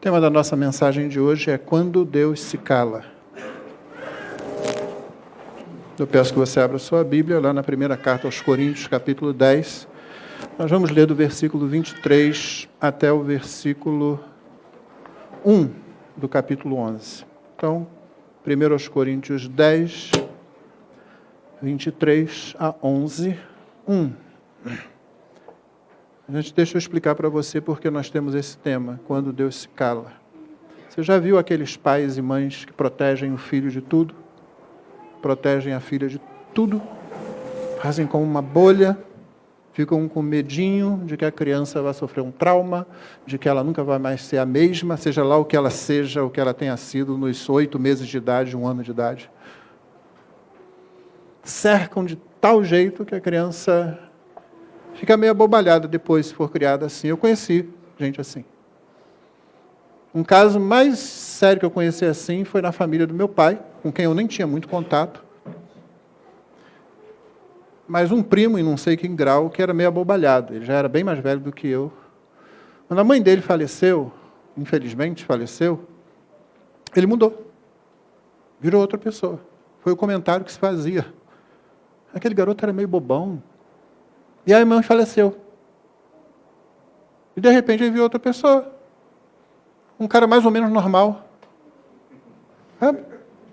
tema da nossa mensagem de hoje é Quando Deus se cala. Eu peço que você abra sua Bíblia lá na primeira carta aos Coríntios, capítulo 10. Nós vamos ler do versículo 23 até o versículo 1 do capítulo 11. Então, 1 aos Coríntios 10, 23 a 11, 1. Deixa eu explicar para você porque nós temos esse tema, quando Deus se cala. Você já viu aqueles pais e mães que protegem o filho de tudo? Protegem a filha de tudo? Fazem como uma bolha, ficam com medinho de que a criança vai sofrer um trauma, de que ela nunca vai mais ser a mesma, seja lá o que ela seja, o que ela tenha sido nos 8 meses de idade, 1 ano de idade. Cercam de tal jeito que a criança fica meio abobalhada depois, se for criada assim. Eu conheci gente assim. Um caso mais sério que eu conheci assim foi na família do meu pai, com quem eu nem tinha muito contato. Mas um primo, em não sei que grau, que era meio abobalhado. Ele já era bem mais velho do que eu. Quando a mãe dele faleceu, infelizmente faleceu, ele mudou. Virou outra pessoa. Foi o comentário que se fazia. Aquele garoto era meio bobão. E aí a mãe faleceu. E de repente ele viu outra pessoa. Um cara mais ou menos normal. Sabe?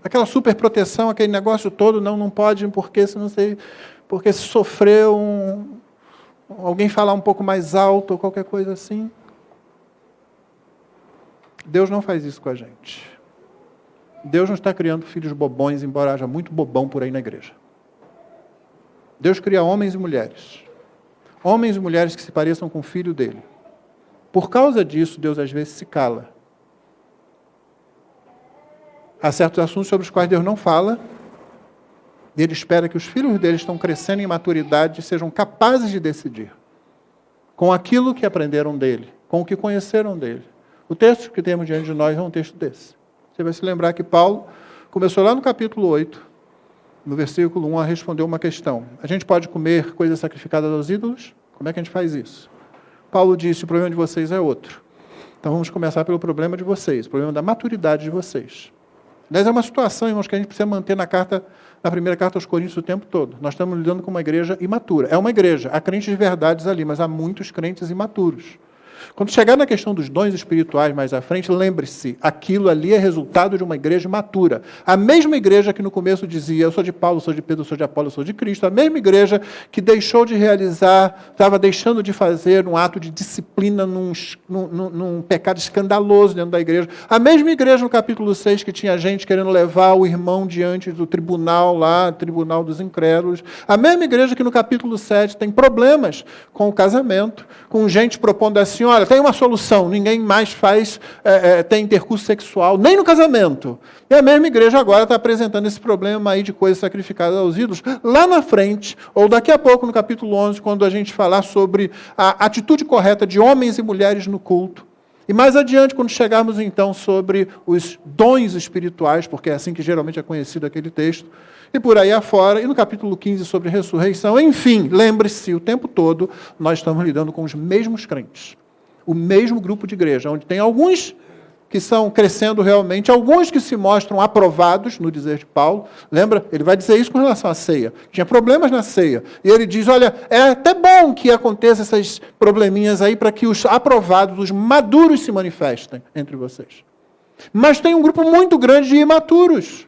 Aquela super proteção, aquele negócio todo, não pode, porque se não sei, porque se sofreu alguém falar um pouco mais alto ou qualquer coisa assim. Deus não faz isso com a gente. Deus não está criando filhos bobões, embora haja muito bobão por aí na igreja. Deus cria homens e mulheres. Homens e mulheres que se pareçam com o filho dele. Por causa disso, Deus às vezes se cala. Há certos assuntos sobre os quais Deus não fala, e Ele espera que os filhos dele estão crescendo em maturidade e sejam capazes de decidir, com aquilo que aprenderam dele, com o que conheceram dele. O texto que temos diante de nós é um texto desse. Você vai se lembrar que Paulo começou lá no capítulo 8, no versículo 1, a responder uma questão. A gente pode comer coisas sacrificadas aos ídolos? Como é que a gente faz isso? Paulo disse, o problema de vocês é outro. Então vamos começar pelo problema de vocês, o problema da maturidade de vocês. Aliás, é uma situação, irmãos, que a gente precisa manter na primeira carta aos Coríntios o tempo todo. Nós estamos lidando com uma igreja imatura. É uma igreja, há crentes de verdades ali, mas há muitos crentes imaturos. Quando chegar na questão dos dons espirituais mais à frente, lembre-se, aquilo ali é resultado de uma igreja matura. A mesma igreja que no começo dizia, eu sou de Paulo, sou de Pedro, sou de Apolo, eu sou de Cristo. A mesma igreja que deixou de realizar, estava deixando de fazer um ato de disciplina num pecado escandaloso dentro da igreja. A mesma igreja no capítulo 6 que tinha gente querendo levar o irmão diante do tribunal lá, tribunal dos incrédulos. A mesma igreja que no capítulo 7 tem problemas com o casamento, com gente propondo assim, olha, tem uma solução, ninguém mais tem intercurso sexual, nem no casamento. E a mesma igreja agora está apresentando esse problema aí de coisas sacrificadas aos ídolos. Lá na frente, ou daqui a pouco no capítulo 11, quando a gente falar sobre a atitude correta de homens e mulheres no culto. E mais adiante, quando chegarmos então sobre os dons espirituais, porque é assim que geralmente é conhecido aquele texto, e por aí afora, e no capítulo 15 sobre ressurreição, enfim, lembre-se, o tempo todo nós estamos lidando com os mesmos crentes. O mesmo grupo de igreja, onde tem alguns que estão crescendo realmente, alguns que se mostram aprovados, no dizer de Paulo. Lembra? Ele vai dizer isso com relação à ceia. Tinha problemas na ceia. E ele diz, olha, é até bom que aconteça essas probleminhas aí para que os aprovados, os maduros se manifestem entre vocês. Mas tem um grupo muito grande de imaturos.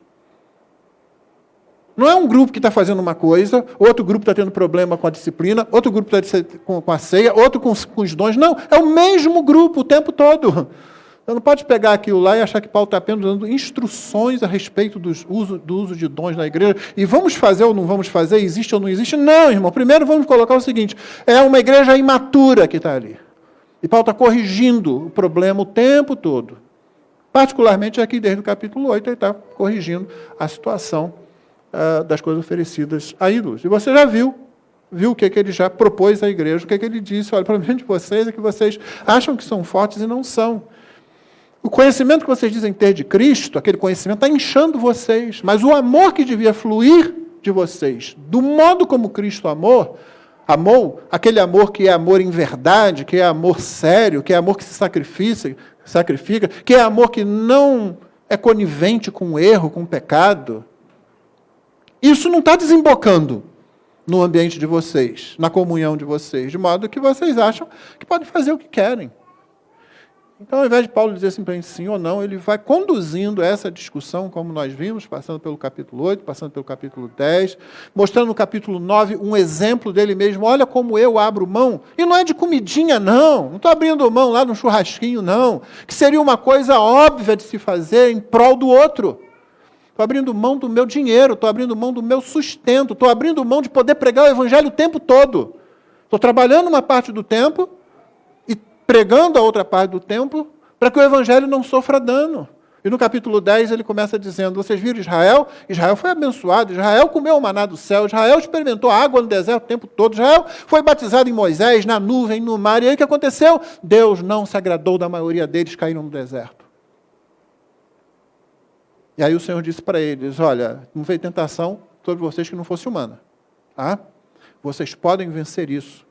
Não é um grupo que está fazendo uma coisa, outro grupo está tendo problema com a disciplina, outro grupo está com a ceia, outro com os dons. Não, é o mesmo grupo o tempo todo. Você não pode pegar aquilo lá e achar que Paulo está apenas dando instruções a respeito do uso de dons na igreja. E vamos fazer ou não vamos fazer, existe ou não existe? Não, irmão. Primeiro vamos colocar o seguinte, é uma igreja imatura que está ali. E Paulo está corrigindo o problema o tempo todo. Particularmente aqui desde o capítulo 8, ele está corrigindo a situação das coisas oferecidas a ídolos. E você já viu o que ele já propôs à igreja, o que ele disse, olha, o problema de vocês é que vocês acham que são fortes e não são. O conhecimento que vocês dizem ter de Cristo, aquele conhecimento está inchando vocês, mas o amor que devia fluir de vocês, do modo como Cristo amou, Amou aquele amor que é amor em verdade, que é amor sério, que é amor que se sacrifica, que é amor que não é conivente com o erro, com o pecado. Isso não está desembocando no ambiente de vocês, na comunhão de vocês, de modo que vocês acham que podem fazer o que querem. Então, ao invés de Paulo dizer simplesmente sim ou não, ele vai conduzindo essa discussão, como nós vimos, passando pelo capítulo 8, passando pelo capítulo 10, mostrando no capítulo 9 um exemplo dele mesmo. Olha como eu abro mão. E não é de comidinha, não estou abrindo mão lá no churrasquinho, não, que seria uma coisa óbvia de se fazer em prol do outro. Estou abrindo mão do meu dinheiro, estou abrindo mão do meu sustento, estou abrindo mão de poder pregar o evangelho o tempo todo. Estou trabalhando uma parte do tempo e pregando a outra parte do tempo para que o evangelho não sofra dano. E no capítulo 10 ele começa dizendo, vocês viram Israel? Israel foi abençoado, Israel comeu o maná do céu, Israel experimentou a água no deserto o tempo todo, Israel foi batizado em Moisés, na nuvem, no mar. E aí o que aconteceu? Deus não se agradou da maioria deles, caíram no deserto. E aí o Senhor disse para eles, olha, não veio tentação sobre vocês que não fosse humana. Tá? Vocês podem vencer isso.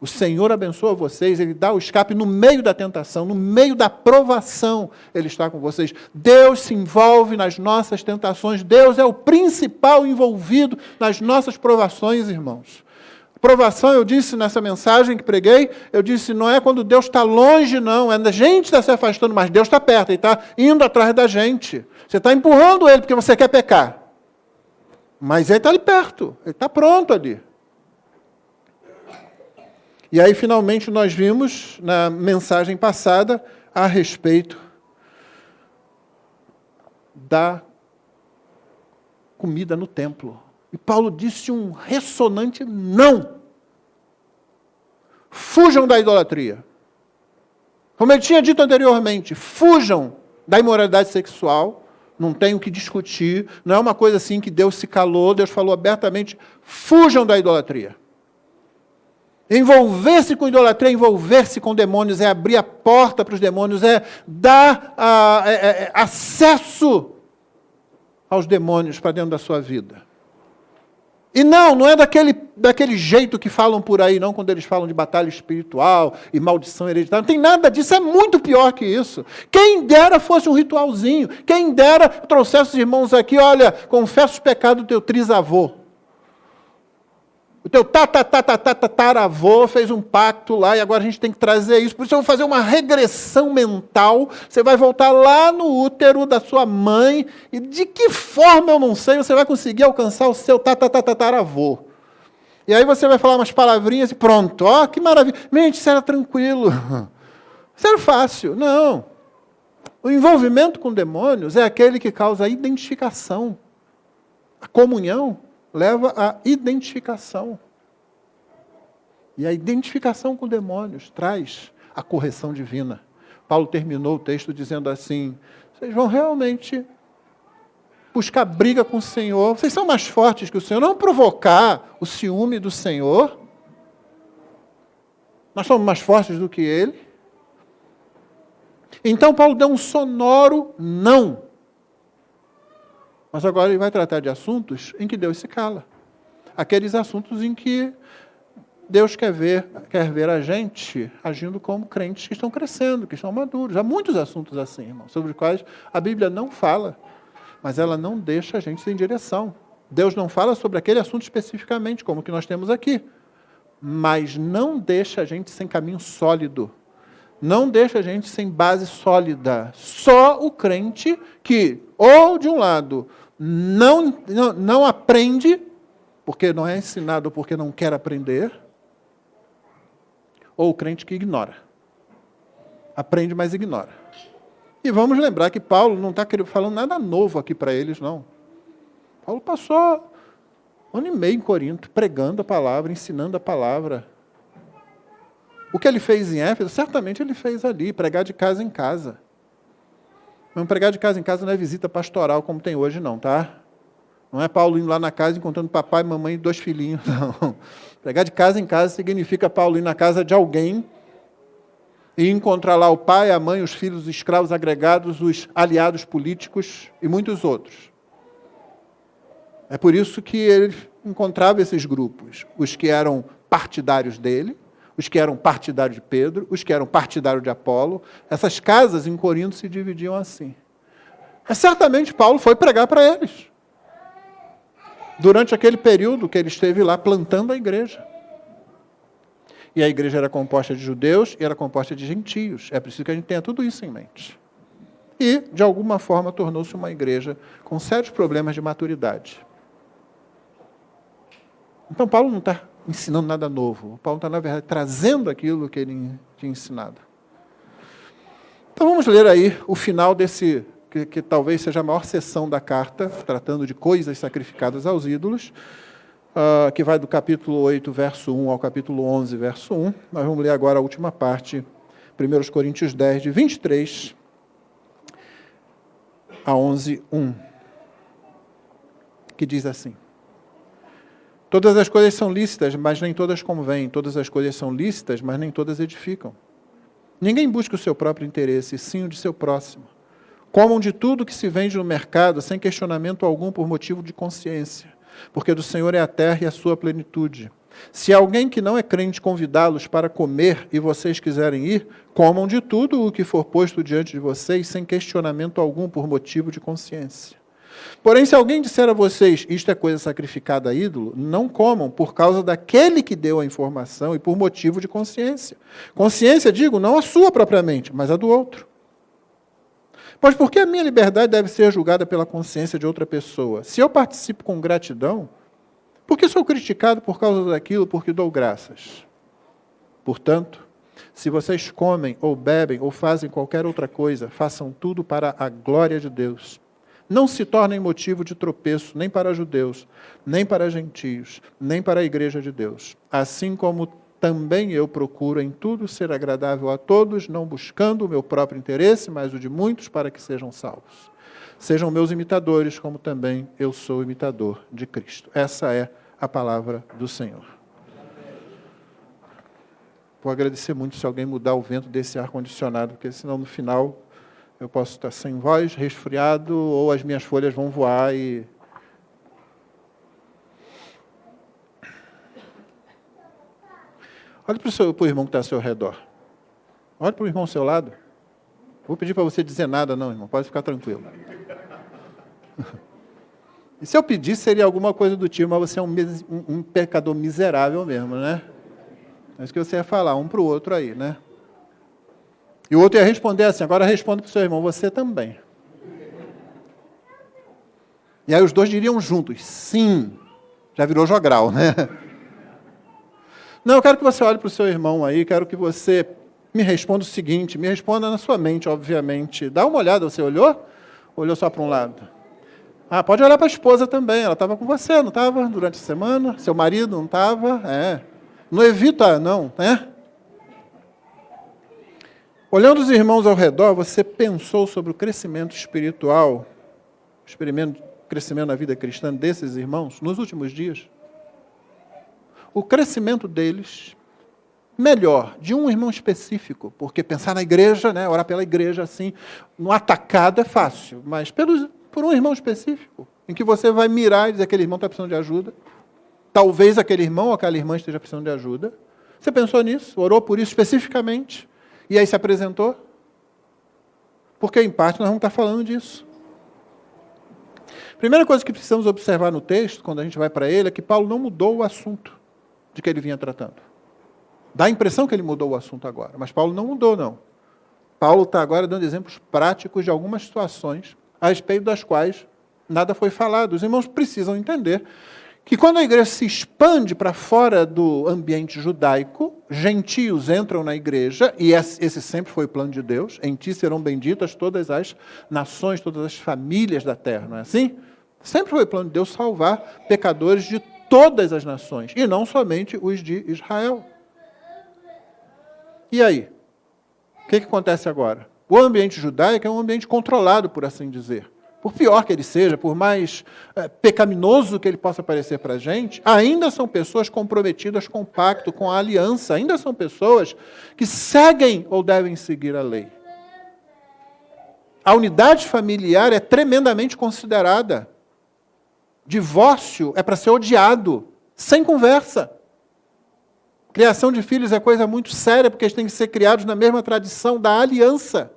O Senhor abençoa vocês, Ele dá o escape no meio da tentação, no meio da provação, Ele está com vocês. Deus se envolve nas nossas tentações, Deus é o principal envolvido nas nossas provações, irmãos. Provação, eu disse nessa mensagem que preguei, eu disse, não é quando Deus está longe, não, é a gente que está se afastando, mas Deus está perto, Ele está indo atrás da gente. Você está empurrando Ele porque você quer pecar. Mas Ele está ali perto, Ele está pronto ali. E aí, finalmente, nós vimos, na mensagem passada, a respeito da comida no templo. E Paulo disse um ressonante não. Fujam da idolatria. Como ele tinha dito anteriormente, fujam da imoralidade sexual. Não tem o que discutir. Não é uma coisa assim que Deus se calou. Deus falou abertamente, fujam da idolatria. Envolver-se com idolatria, envolver-se com demônios, é abrir a porta para os demônios, é dar acesso aos demônios para dentro da sua vida. E não é daquele jeito que falam por aí, não, quando eles falam de batalha espiritual e maldição hereditária. Não tem nada disso, é muito pior que isso. Quem dera fosse um ritualzinho, quem dera trouxesse os irmãos aqui, olha, confessa os pecados do teu trisavô. O teu tataravô fez um pacto lá e agora a gente tem que trazer isso. Por isso eu vou fazer uma regressão mental. Você vai voltar lá no útero da sua mãe e de que forma eu não sei, você vai conseguir alcançar o seu tataravô. E aí você vai falar umas palavrinhas e pronto. Ó, que maravilha. Gente, isso era tranquilo. Isso era fácil. Não. O envolvimento com demônios é aquele que causa a identificação. A comunhão leva à identificação. E a identificação com demônios traz a correção divina. Paulo terminou o texto dizendo assim, vocês vão realmente buscar briga com o Senhor, vocês são mais fortes que o Senhor, não provocar o ciúme do Senhor. Nós somos mais fortes do que Ele. Então Paulo deu um sonoro não. Mas agora ele vai tratar de assuntos em que Deus se cala. Aqueles assuntos em que Deus quer ver a gente agindo como crentes que estão crescendo, que estão maduros. Há muitos assuntos assim, irmão, sobre os quais a Bíblia não fala, mas ela não deixa a gente sem direção. Deus não fala sobre aquele assunto especificamente, como o que nós temos aqui, mas não deixa a gente sem caminho sólido. Não deixa a gente sem base sólida. Só o crente que, ou de um lado, não aprende, porque não é ensinado, porque não quer aprender, ou o crente que ignora. Aprende, mas ignora. E vamos lembrar que Paulo não está falando nada novo aqui para eles, não. Paulo passou 1 ano e meio em Corinto, pregando a palavra, ensinando a palavra. O que ele fez em Éfeso, certamente ele fez ali, pregar de casa em casa. Mas pregar de casa em casa não é visita pastoral como tem hoje, não, tá? Não é Paulo indo lá na casa encontrando papai, mamãe e 2 filhinhos, não. Pregar de casa em casa significa Paulo ir na casa de alguém e encontrar lá o pai, a mãe, os filhos, os escravos agregados, os aliados políticos e muitos outros. É por isso que ele encontrava esses grupos, os que eram partidários dele, os que eram partidários de Pedro, os que eram partidários de Apolo. Essas casas em Corinto se dividiam assim. Mas certamente Paulo foi pregar para eles, durante aquele período que ele esteve lá plantando a igreja. E a igreja era composta de judeus e era composta de gentios. É preciso que a gente tenha tudo isso em mente. E, de alguma forma, tornou-se uma igreja com sérios problemas de maturidade. Então, Paulo não está ensinando nada novo. Paulo está, na verdade, trazendo aquilo que ele tinha ensinado. Então, vamos ler aí o final desse, que talvez seja a maior seção da carta, tratando de coisas sacrificadas aos ídolos, que vai do capítulo 8, verso 1 ao capítulo 11, verso 1. Nós vamos ler agora a última parte, 1 Coríntios 10, de 23 a 11, 1, que diz assim: todas as coisas são lícitas, mas nem todas convêm. Todas as coisas são lícitas, mas nem todas edificam. Ninguém busca o seu próprio interesse, sim o de seu próximo. Comam de tudo que se vende no mercado, sem questionamento algum por motivo de consciência, porque do Senhor é a terra e a sua plenitude. Se alguém que não é crente convidá-los para comer e vocês quiserem ir, comam de tudo o que for posto diante de vocês, sem questionamento algum por motivo de consciência. Porém, se alguém disser a vocês, isto é coisa sacrificada a ídolo, não comam por causa daquele que deu a informação e por motivo de consciência. Consciência, digo, não a sua propriamente, mas a do outro. Pois por que a minha liberdade deve ser julgada pela consciência de outra pessoa? Se eu participo com gratidão, por que sou criticado por causa daquilo porque dou graças? Portanto, se vocês comem ou bebem ou fazem qualquer outra coisa, façam tudo para a glória de Deus. Não se tornem motivo de tropeço nem para judeus, nem para gentios, nem para a igreja de Deus. Assim como também eu procuro em tudo ser agradável a todos, não buscando o meu próprio interesse, mas o de muitos para que sejam salvos. Sejam meus imitadores, como também eu sou imitador de Cristo. Essa é a palavra do Senhor. Vou agradecer muito se alguém mudar o vento desse ar-condicionado, porque senão no final eu posso estar sem voz, resfriado, ou as minhas folhas vão voar e... Olhe para o irmão que está ao seu redor. Olhe para o irmão ao seu lado. Não vou pedir para você dizer nada, não, irmão. Pode ficar tranquilo. E se eu pedir, seria alguma coisa do tipo, mas você é um pecador miserável mesmo, né? É isso que você ia falar, um para o outro aí, né? E o outro ia responder assim, agora responde para o seu irmão, você também. E aí os dois diriam juntos, sim. Já virou jogral, né? Não, eu quero que você olhe para o seu irmão aí, quero que você me responda o seguinte, me responda na sua mente, obviamente. Dá uma olhada, você olhou? Olhou só para um lado? Ah, pode olhar para a esposa também, ela estava com você, não estava? Durante a semana? Seu marido não estava? Não evita, não, né? Olhando os irmãos ao redor, você pensou sobre o crescimento espiritual, crescimento na vida cristã desses irmãos, nos últimos dias? O crescimento deles, melhor, de um irmão específico, porque pensar na igreja, né, orar pela igreja assim, no atacado é fácil, mas por um irmão específico, em que você vai mirar e dizer que aquele irmão está precisando de ajuda, talvez aquele irmão ou aquela irmã esteja precisando de ajuda. Você pensou nisso? Orou por isso especificamente? E aí se apresentou? Porque, em parte, nós vamos estar falando disso. Primeira coisa que precisamos observar no texto, quando a gente vai para ele, é que Paulo não mudou o assunto de que ele vinha tratando. Dá a impressão que ele mudou o assunto agora, mas Paulo não mudou, não. Paulo está agora dando exemplos práticos de algumas situações a respeito das quais nada foi falado. Os irmãos precisam entender que quando a igreja se expande para fora do ambiente judaico, gentios entram na igreja, e esse sempre foi o plano de Deus, em ti serão benditas todas as nações, todas as famílias da terra, não é assim? Sempre foi o plano de Deus salvar pecadores de todas as nações, e não somente os de Israel. E aí? O que acontece agora? O ambiente judaico é um ambiente controlado, por assim dizer. Por pior que ele seja, por mais pecaminoso que ele possa parecer para a gente, ainda são pessoas comprometidas com o pacto, com a aliança, ainda são pessoas que seguem ou devem seguir a lei. A unidade familiar é tremendamente considerada. Divórcio é para ser odiado, sem conversa. Criação de filhos é coisa muito séria, porque eles têm que ser criados na mesma tradição da aliança.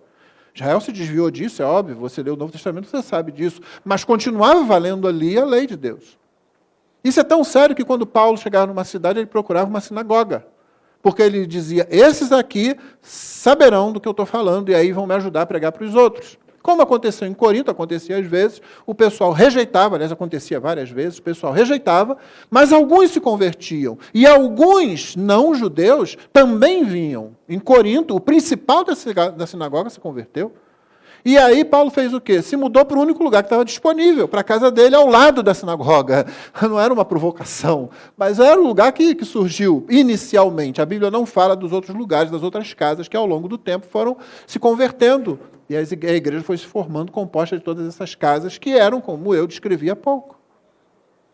Israel se desviou disso, é óbvio, você lê o Novo Testamento, você sabe disso, mas continuava valendo ali a lei de Deus. Isso é tão sério que quando Paulo chegava numa cidade, ele procurava uma sinagoga, porque ele dizia, esses aqui saberão do que eu estou falando, e aí vão me ajudar a pregar para os outros. Como aconteceu em Corinto, acontecia às vezes, o pessoal rejeitava, aliás, acontecia várias vezes, o pessoal rejeitava, mas alguns se convertiam. E alguns não-judeus também vinham. Em Corinto, o principal da sinagoga se converteu. E aí Paulo fez o quê? Se mudou para o único lugar que estava disponível, para a casa dele, ao lado da sinagoga. Não era uma provocação, mas era o lugar que surgiu inicialmente. A Bíblia não fala dos outros lugares, das outras casas, que ao longo do tempo foram se convertendo. E a igreja foi se formando, composta de todas essas casas, que eram, como eu descrevi há pouco.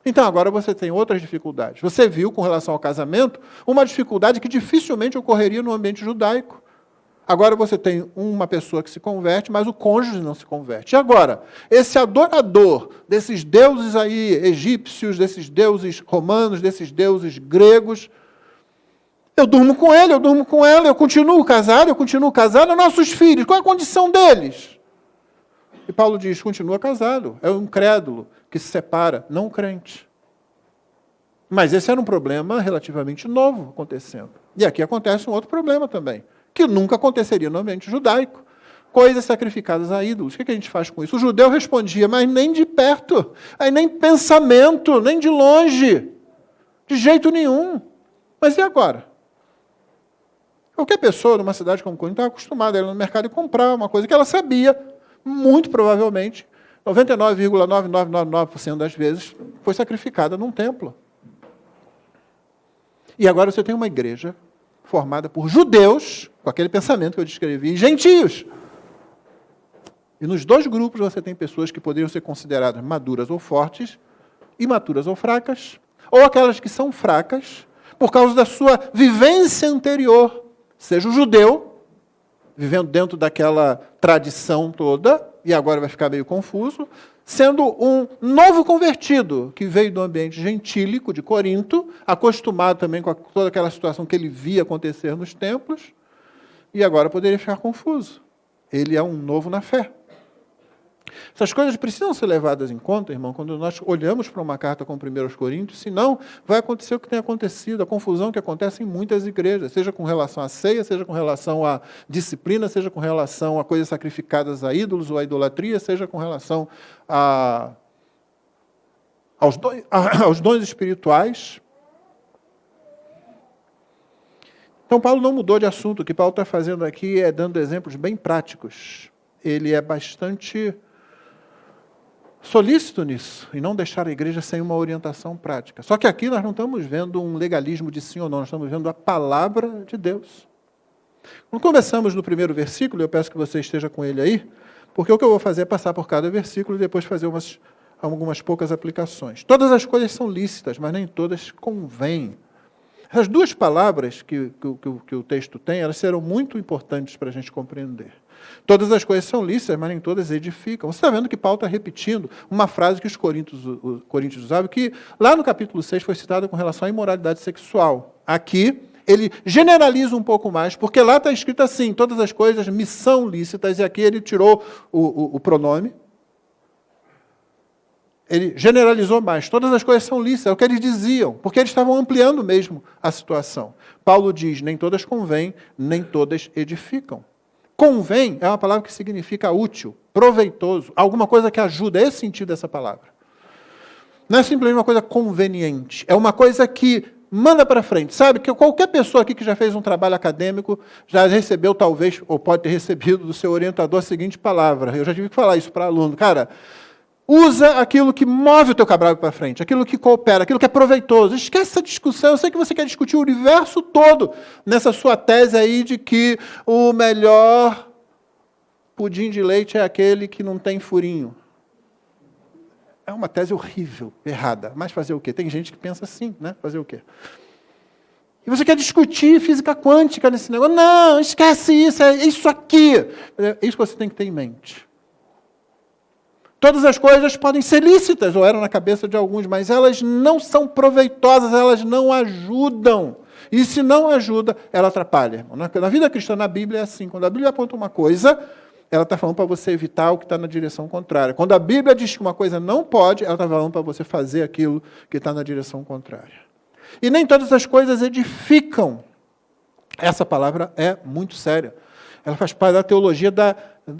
Então, agora você tem outras dificuldades. Você viu, com relação ao casamento, uma dificuldade que dificilmente ocorreria no ambiente judaico. Agora você tem uma pessoa que se converte, mas o cônjuge não se converte. E agora, esse adorador desses deuses aí egípcios, desses deuses romanos, desses deuses gregos, eu durmo com ele, eu durmo com ela, eu continuo casado, nossos filhos, qual é a condição deles? E Paulo diz, continua casado, é um incrédulo que se separa, não um crente. Mas esse era um problema relativamente novo acontecendo. E aqui acontece um outro problema também, que nunca aconteceria no ambiente judaico. Coisas sacrificadas a ídolos. O que a gente faz com isso? O judeu respondia, mas nem de perto, aí nem pensamento, nem de longe, de jeito nenhum. Mas e agora? Qualquer pessoa numa cidade como Corinto estava acostumada a ir no mercado e comprar uma coisa que ela sabia, muito provavelmente, 99,9999% das vezes, foi sacrificada num templo. E agora você tem uma igreja formada por judeus, com aquele pensamento que eu descrevi, e gentios. E nos dois grupos você tem pessoas que poderiam ser consideradas maduras ou fortes, imaturas ou fracas, ou aquelas que são fracas por causa da sua vivência anterior, seja o judeu, vivendo dentro daquela tradição toda, e agora vai ficar meio confuso, sendo um novo convertido, que veio do ambiente gentílico de Corinto, acostumado também com toda aquela situação que ele via acontecer nos templos, e agora poderia ficar confuso. Ele é um novo na fé. Essas coisas precisam ser levadas em conta, irmão, quando nós olhamos para uma carta como 1 Coríntios, senão vai acontecer o que tem acontecido, a confusão que acontece em muitas igrejas, seja com relação à ceia, seja com relação à disciplina, seja com relação a coisas sacrificadas a ídolos ou à idolatria, seja com relação aos dons espirituais. Então, Paulo não mudou de assunto. O que Paulo está fazendo aqui é dando exemplos bem práticos. Ele é bastante solícito nisso, e não deixar a igreja sem uma orientação prática. Só que aqui nós não estamos vendo um legalismo de sim ou não, nós estamos vendo a palavra de Deus. Quando começamos no primeiro versículo, eu peço que você esteja com ele aí, porque o que eu vou fazer é passar por cada versículo e depois fazer algumas poucas aplicações. Todas as coisas são lícitas, mas nem todas convêm. As duas palavras que o texto tem, elas serão muito importantes para a gente compreender. Todas as coisas são lícitas, mas nem todas edificam. Você está vendo que Paulo está repetindo uma frase que os coríntios usavam, que lá no capítulo 6 foi citada com relação à imoralidade sexual. Aqui, ele generaliza um pouco mais, porque lá está escrito assim, todas as coisas me são lícitas, e aqui ele tirou o pronome. Ele generalizou mais, todas as coisas são lícitas, é o que eles diziam, porque eles estavam ampliando mesmo a situação. Paulo diz, nem todas convêm, nem todas edificam. Convém é uma palavra que significa útil, proveitoso, alguma coisa que ajuda, é esse sentido dessa palavra. Não é simplesmente uma coisa conveniente, é uma coisa que manda para frente. Sabe que qualquer pessoa aqui que já fez um trabalho acadêmico, já recebeu talvez, ou pode ter recebido do seu orientador a seguinte palavra, eu já tive que falar isso para aluno, cara, usa aquilo que move o teu trabalho para frente, aquilo que coopera, aquilo que é proveitoso. Esquece essa discussão, eu sei que você quer discutir o universo todo nessa sua tese aí de que o melhor pudim de leite é aquele que não tem furinho. É uma tese horrível, errada. Mas fazer o quê? Tem gente que pensa assim, né? Fazer o quê? E você quer discutir física quântica nesse negócio? Não, esquece isso, é isso aqui. É isso que você tem que ter em mente. Todas as coisas podem ser lícitas, ou eram na cabeça de alguns, mas elas não são proveitosas, elas não ajudam. E se não ajuda, ela atrapalha. Na vida cristã, na Bíblia, é assim. Quando a Bíblia aponta uma coisa, ela está falando para você evitar o que está na direção contrária. Quando a Bíblia diz que uma coisa não pode, ela está falando para você fazer aquilo que está na direção contrária. E nem todas as coisas edificam. Essa palavra é muito séria. Ela faz parte da teologia da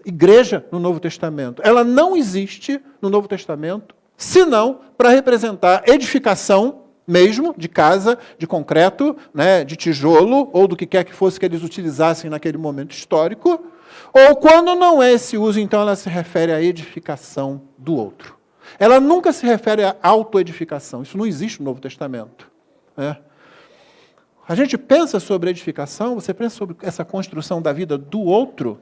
igreja no Novo Testamento. Ela não existe no Novo Testamento, senão para representar edificação mesmo, de casa, de concreto, né, de tijolo, ou do que quer que fosse que eles utilizassem naquele momento histórico, ou quando não é esse uso, então ela se refere à edificação do outro. Ela nunca se refere à autoedificação. Isso não existe no Novo Testamento. Né? A gente pensa sobre edificação, você pensa sobre essa construção da vida do outro,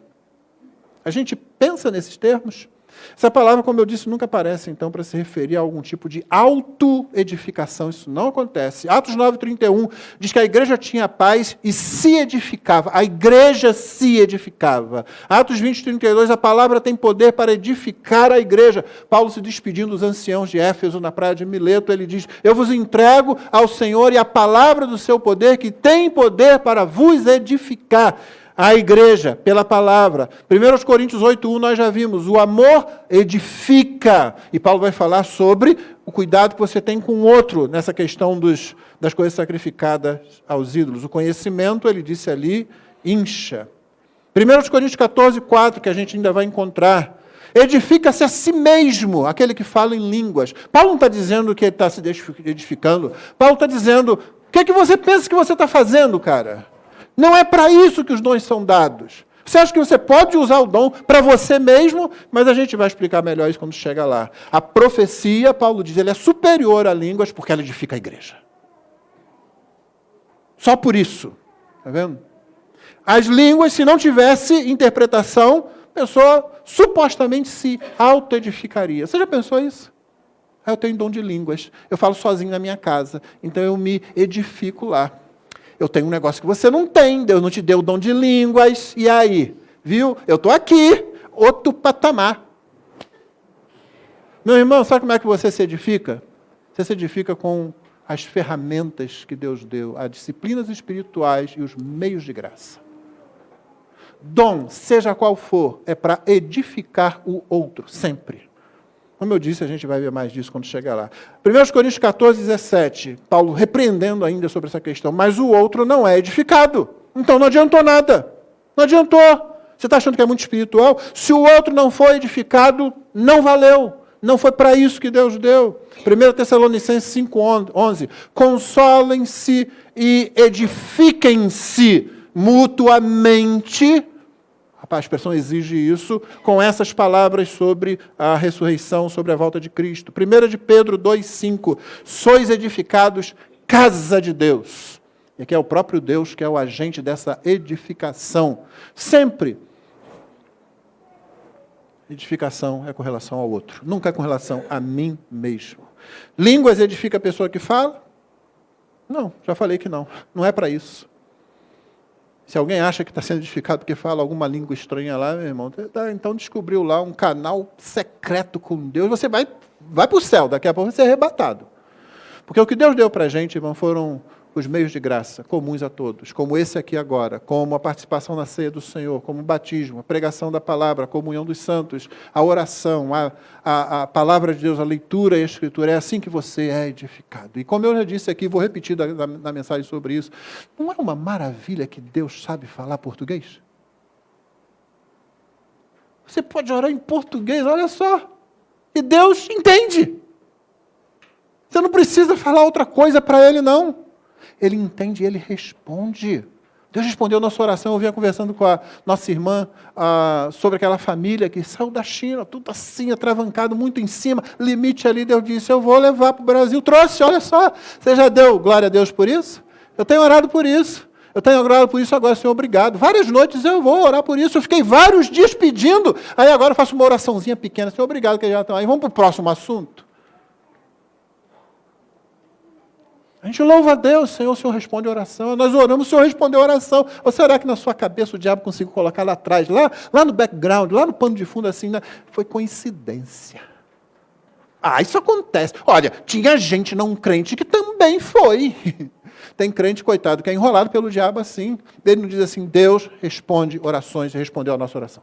a gente pensa nesses termos. Essa palavra, como eu disse, nunca aparece, então, para se referir a algum tipo de autoedificação. Isso não acontece. Atos 9:31 diz que a igreja tinha paz e se edificava. A igreja se edificava. Atos 20:32, a palavra tem poder para edificar a igreja. Paulo se despedindo dos anciãos de Éfeso, na praia de Mileto, ele diz, eu vos entrego ao Senhor e a palavra do seu poder, que tem poder para vos edificar. A igreja, pela palavra. 1 Coríntios 8:1 nós já vimos, o amor edifica. E Paulo vai falar sobre o cuidado que você tem com o outro, nessa questão das coisas sacrificadas aos ídolos. O conhecimento, ele disse ali, incha. 1 Coríntios 14:4, que a gente ainda vai encontrar. Edifica-se a si mesmo, aquele que fala em línguas. Paulo não está dizendo que ele está se edificando. Paulo está dizendo, o que é que você pensa que você está fazendo, cara? Não é para isso que os dons são dados. Você acha que você pode usar o dom para você mesmo? Mas a gente vai explicar melhor isso quando chega lá. A profecia, Paulo diz, ela é superior a línguas porque ela edifica a igreja. Só por isso. Está vendo? As línguas, se não tivesse interpretação, a pessoa supostamente se autoedificaria. Você já pensou isso? Eu tenho dom de línguas. Eu falo sozinho na minha casa. Então eu me edifico lá. Eu tenho um negócio que você não tem, Deus não te deu o dom de línguas, e aí? Viu? Eu estou aqui, outro patamar. Meu irmão, sabe como é que você se edifica? Você se edifica com as ferramentas que Deus deu, as disciplinas espirituais e os meios de graça. Dom, seja qual for, é para edificar o outro, sempre. Como eu disse, a gente vai ver mais disso quando chegar lá. 1 Coríntios 14:17, Paulo repreendendo ainda sobre essa questão, mas o outro não é edificado. Então não adiantou nada. Não adiantou. Você está achando que é muito espiritual? Se o outro não foi edificado, não valeu. Não foi para isso que Deus deu. 1 Tessalonicenses 5:11, consolem-se e edifiquem-se mutuamente. A expressão exige isso, com essas palavras sobre a ressurreição, sobre a volta de Cristo. 1 de Pedro 2:5, sois edificados casa de Deus. E aqui é o próprio Deus que é o agente dessa edificação. Sempre. Edificação é com relação ao outro, nunca é com relação a mim mesmo. Línguas edifica a pessoa que fala? Não, já falei que não. Não é para isso. Se alguém acha que está sendo edificado porque fala alguma língua estranha lá, meu irmão, então descobriu lá um canal secreto com Deus, você vai para o céu, daqui a pouco você vai ser arrebatado. Porque o que Deus deu para a gente, irmão, foram os meios de graça, comuns a todos, como esse aqui agora, como a participação na ceia do Senhor, como o batismo, a pregação da palavra, a comunhão dos santos, a oração, a palavra de Deus, a leitura e a escritura. É assim que você é edificado. E como eu já disse aqui, vou repetir na mensagem sobre isso, não é uma maravilha que Deus sabe falar português? Você pode orar em português, olha só, e Deus entende. Você não precisa falar outra coisa para Ele, não. Ele entende, Ele responde. Deus respondeu a nossa oração. Eu vinha conversando com a nossa irmã sobre aquela família que saiu da China, tudo assim, atravancado, muito em cima, limite ali. Deus disse, eu vou levar para o Brasil. Trouxe, olha só. Você já deu glória a Deus por isso? Eu tenho orado por isso. Eu tenho orado por isso agora, Senhor, obrigado. Várias noites eu vou orar por isso. Eu fiquei vários dias pedindo. Aí agora eu faço uma oraçãozinha pequena. Senhor, obrigado que já estão aí. Vamos para o próximo assunto. A gente louva a Deus, Senhor, o Senhor responde a oração. Nós oramos, o Senhor respondeu a oração. Ou será que na sua cabeça o diabo conseguiu colocar lá atrás, lá no background, lá no pano de fundo, assim, né? Foi coincidência. Isso acontece. Olha, tinha gente não crente que também foi. Tem crente, coitado, que é enrolado pelo diabo assim. Ele não diz assim, Deus responde orações, respondeu a nossa oração.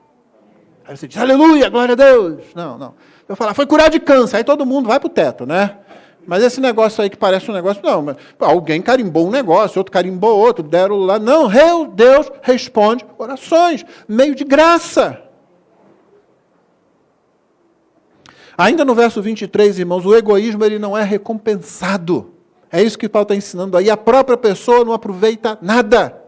Aí você diz, aleluia, glória a Deus. Não. Eu falo, foi curado de câncer. Aí todo mundo vai para o teto, né? Mas esse negócio aí que parece um negócio, não. Mas alguém carimbou um negócio, outro carimbou outro, deram lá. Não, Deus responde orações. Meio de graça. Ainda no verso 23, irmãos, o egoísmo ele não é recompensado. É isso que Paulo está ensinando aí. A própria pessoa não aproveita nada.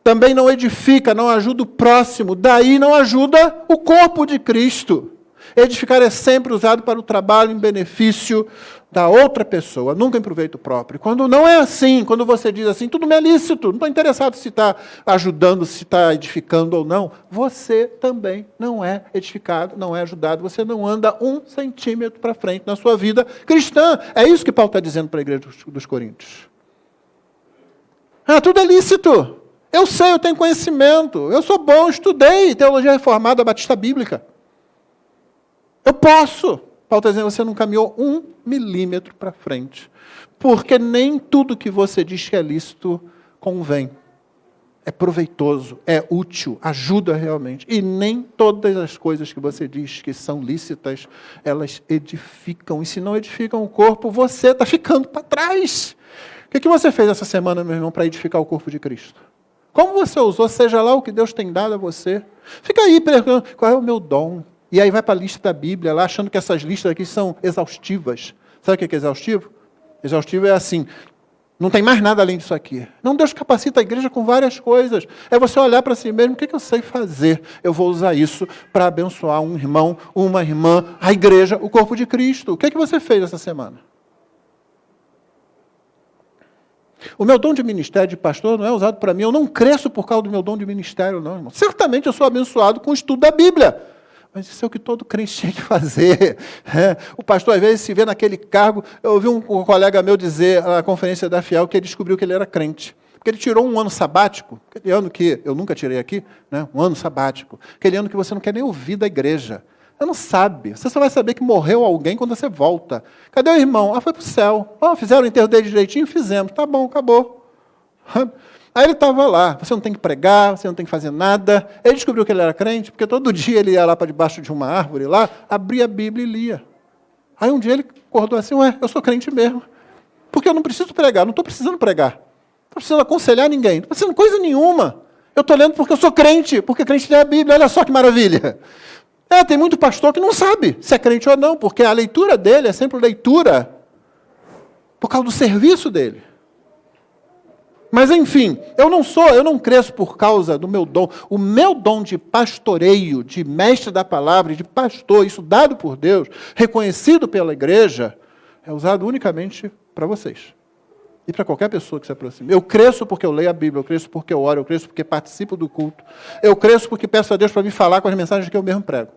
Também não edifica, não ajuda o próximo. Daí não ajuda o corpo de Cristo. Edificar é sempre usado para o trabalho em benefício da outra pessoa, nunca em proveito próprio. Quando não é assim, quando você diz assim, tudo me é lícito, não estou interessado se está ajudando, se está edificando ou não, você também não é edificado, não é ajudado, você não anda 1 centímetro para frente na sua vida cristã. É isso que Paulo está dizendo para a igreja dos Coríntios. Tudo é lícito. Eu sei, eu tenho conhecimento, eu sou bom, estudei teologia reformada, batista bíblica. Eu posso. Paulo está dizendo, você não caminhou 1 milímetro para frente. Porque nem tudo que você diz que é lícito convém. É proveitoso, é útil, ajuda realmente. E nem todas as coisas que você diz que são lícitas, elas edificam. E se não edificam o corpo, você está ficando para trás. O que você fez essa semana, meu irmão, para edificar o corpo de Cristo? Como você usou, seja lá o que Deus tem dado a você. Fica aí perguntando, qual é o meu dom? E aí vai para a lista da Bíblia, lá achando que essas listas aqui são exaustivas. Sabe o que é exaustivo? Exaustivo é assim, não tem mais nada além disso aqui. Não, Deus capacita a igreja com várias coisas. É você olhar para si mesmo, o que eu sei fazer? Eu vou usar isso para abençoar um irmão, uma irmã, a igreja, o corpo de Cristo. O que você fez essa semana? O meu dom de ministério de pastor não é usado para mim. Eu não cresço por causa do meu dom de ministério, não, irmão. Certamente eu sou abençoado com o estudo da Bíblia. Mas isso é o que todo crente tem que fazer. O pastor, às vezes, se vê naquele cargo. Eu ouvi um colega meu dizer na conferência da Fiel que ele descobriu que ele era crente. Porque ele tirou um ano sabático, aquele ano que eu nunca tirei aqui, né? Um ano sabático. Aquele ano que você não quer nem ouvir da igreja. Você não sabe. Você só vai saber que morreu alguém quando você volta. Cadê o irmão? Foi para o céu. Fizeram o enterro dele direitinho? Fizemos. Tá bom, acabou. Aí ele estava lá, você não tem que pregar, você não tem que fazer nada. Ele descobriu que ele era crente, porque todo dia ele ia lá para debaixo de uma árvore, lá, abria a Bíblia e lia. Aí um dia ele acordou assim, eu sou crente mesmo. Porque eu não preciso pregar, não estou precisando pregar. Não estou precisando aconselhar ninguém, não estou precisando coisa nenhuma. Eu estou lendo porque eu sou crente, porque crente lê a Bíblia, olha só que maravilha. Tem muito pastor que não sabe se é crente ou não, porque a leitura dele é sempre leitura por causa do serviço dele. Mas, enfim, eu não cresço por causa do meu dom. O meu dom de pastoreio, de mestre da palavra, de pastor, isso dado por Deus, reconhecido pela igreja, é usado unicamente para vocês. E para qualquer pessoa que se aproxime. Eu cresço porque eu leio a Bíblia, eu cresço porque eu oro, eu cresço porque participo do culto. Eu cresço porque peço a Deus para me falar com as mensagens que eu mesmo prego.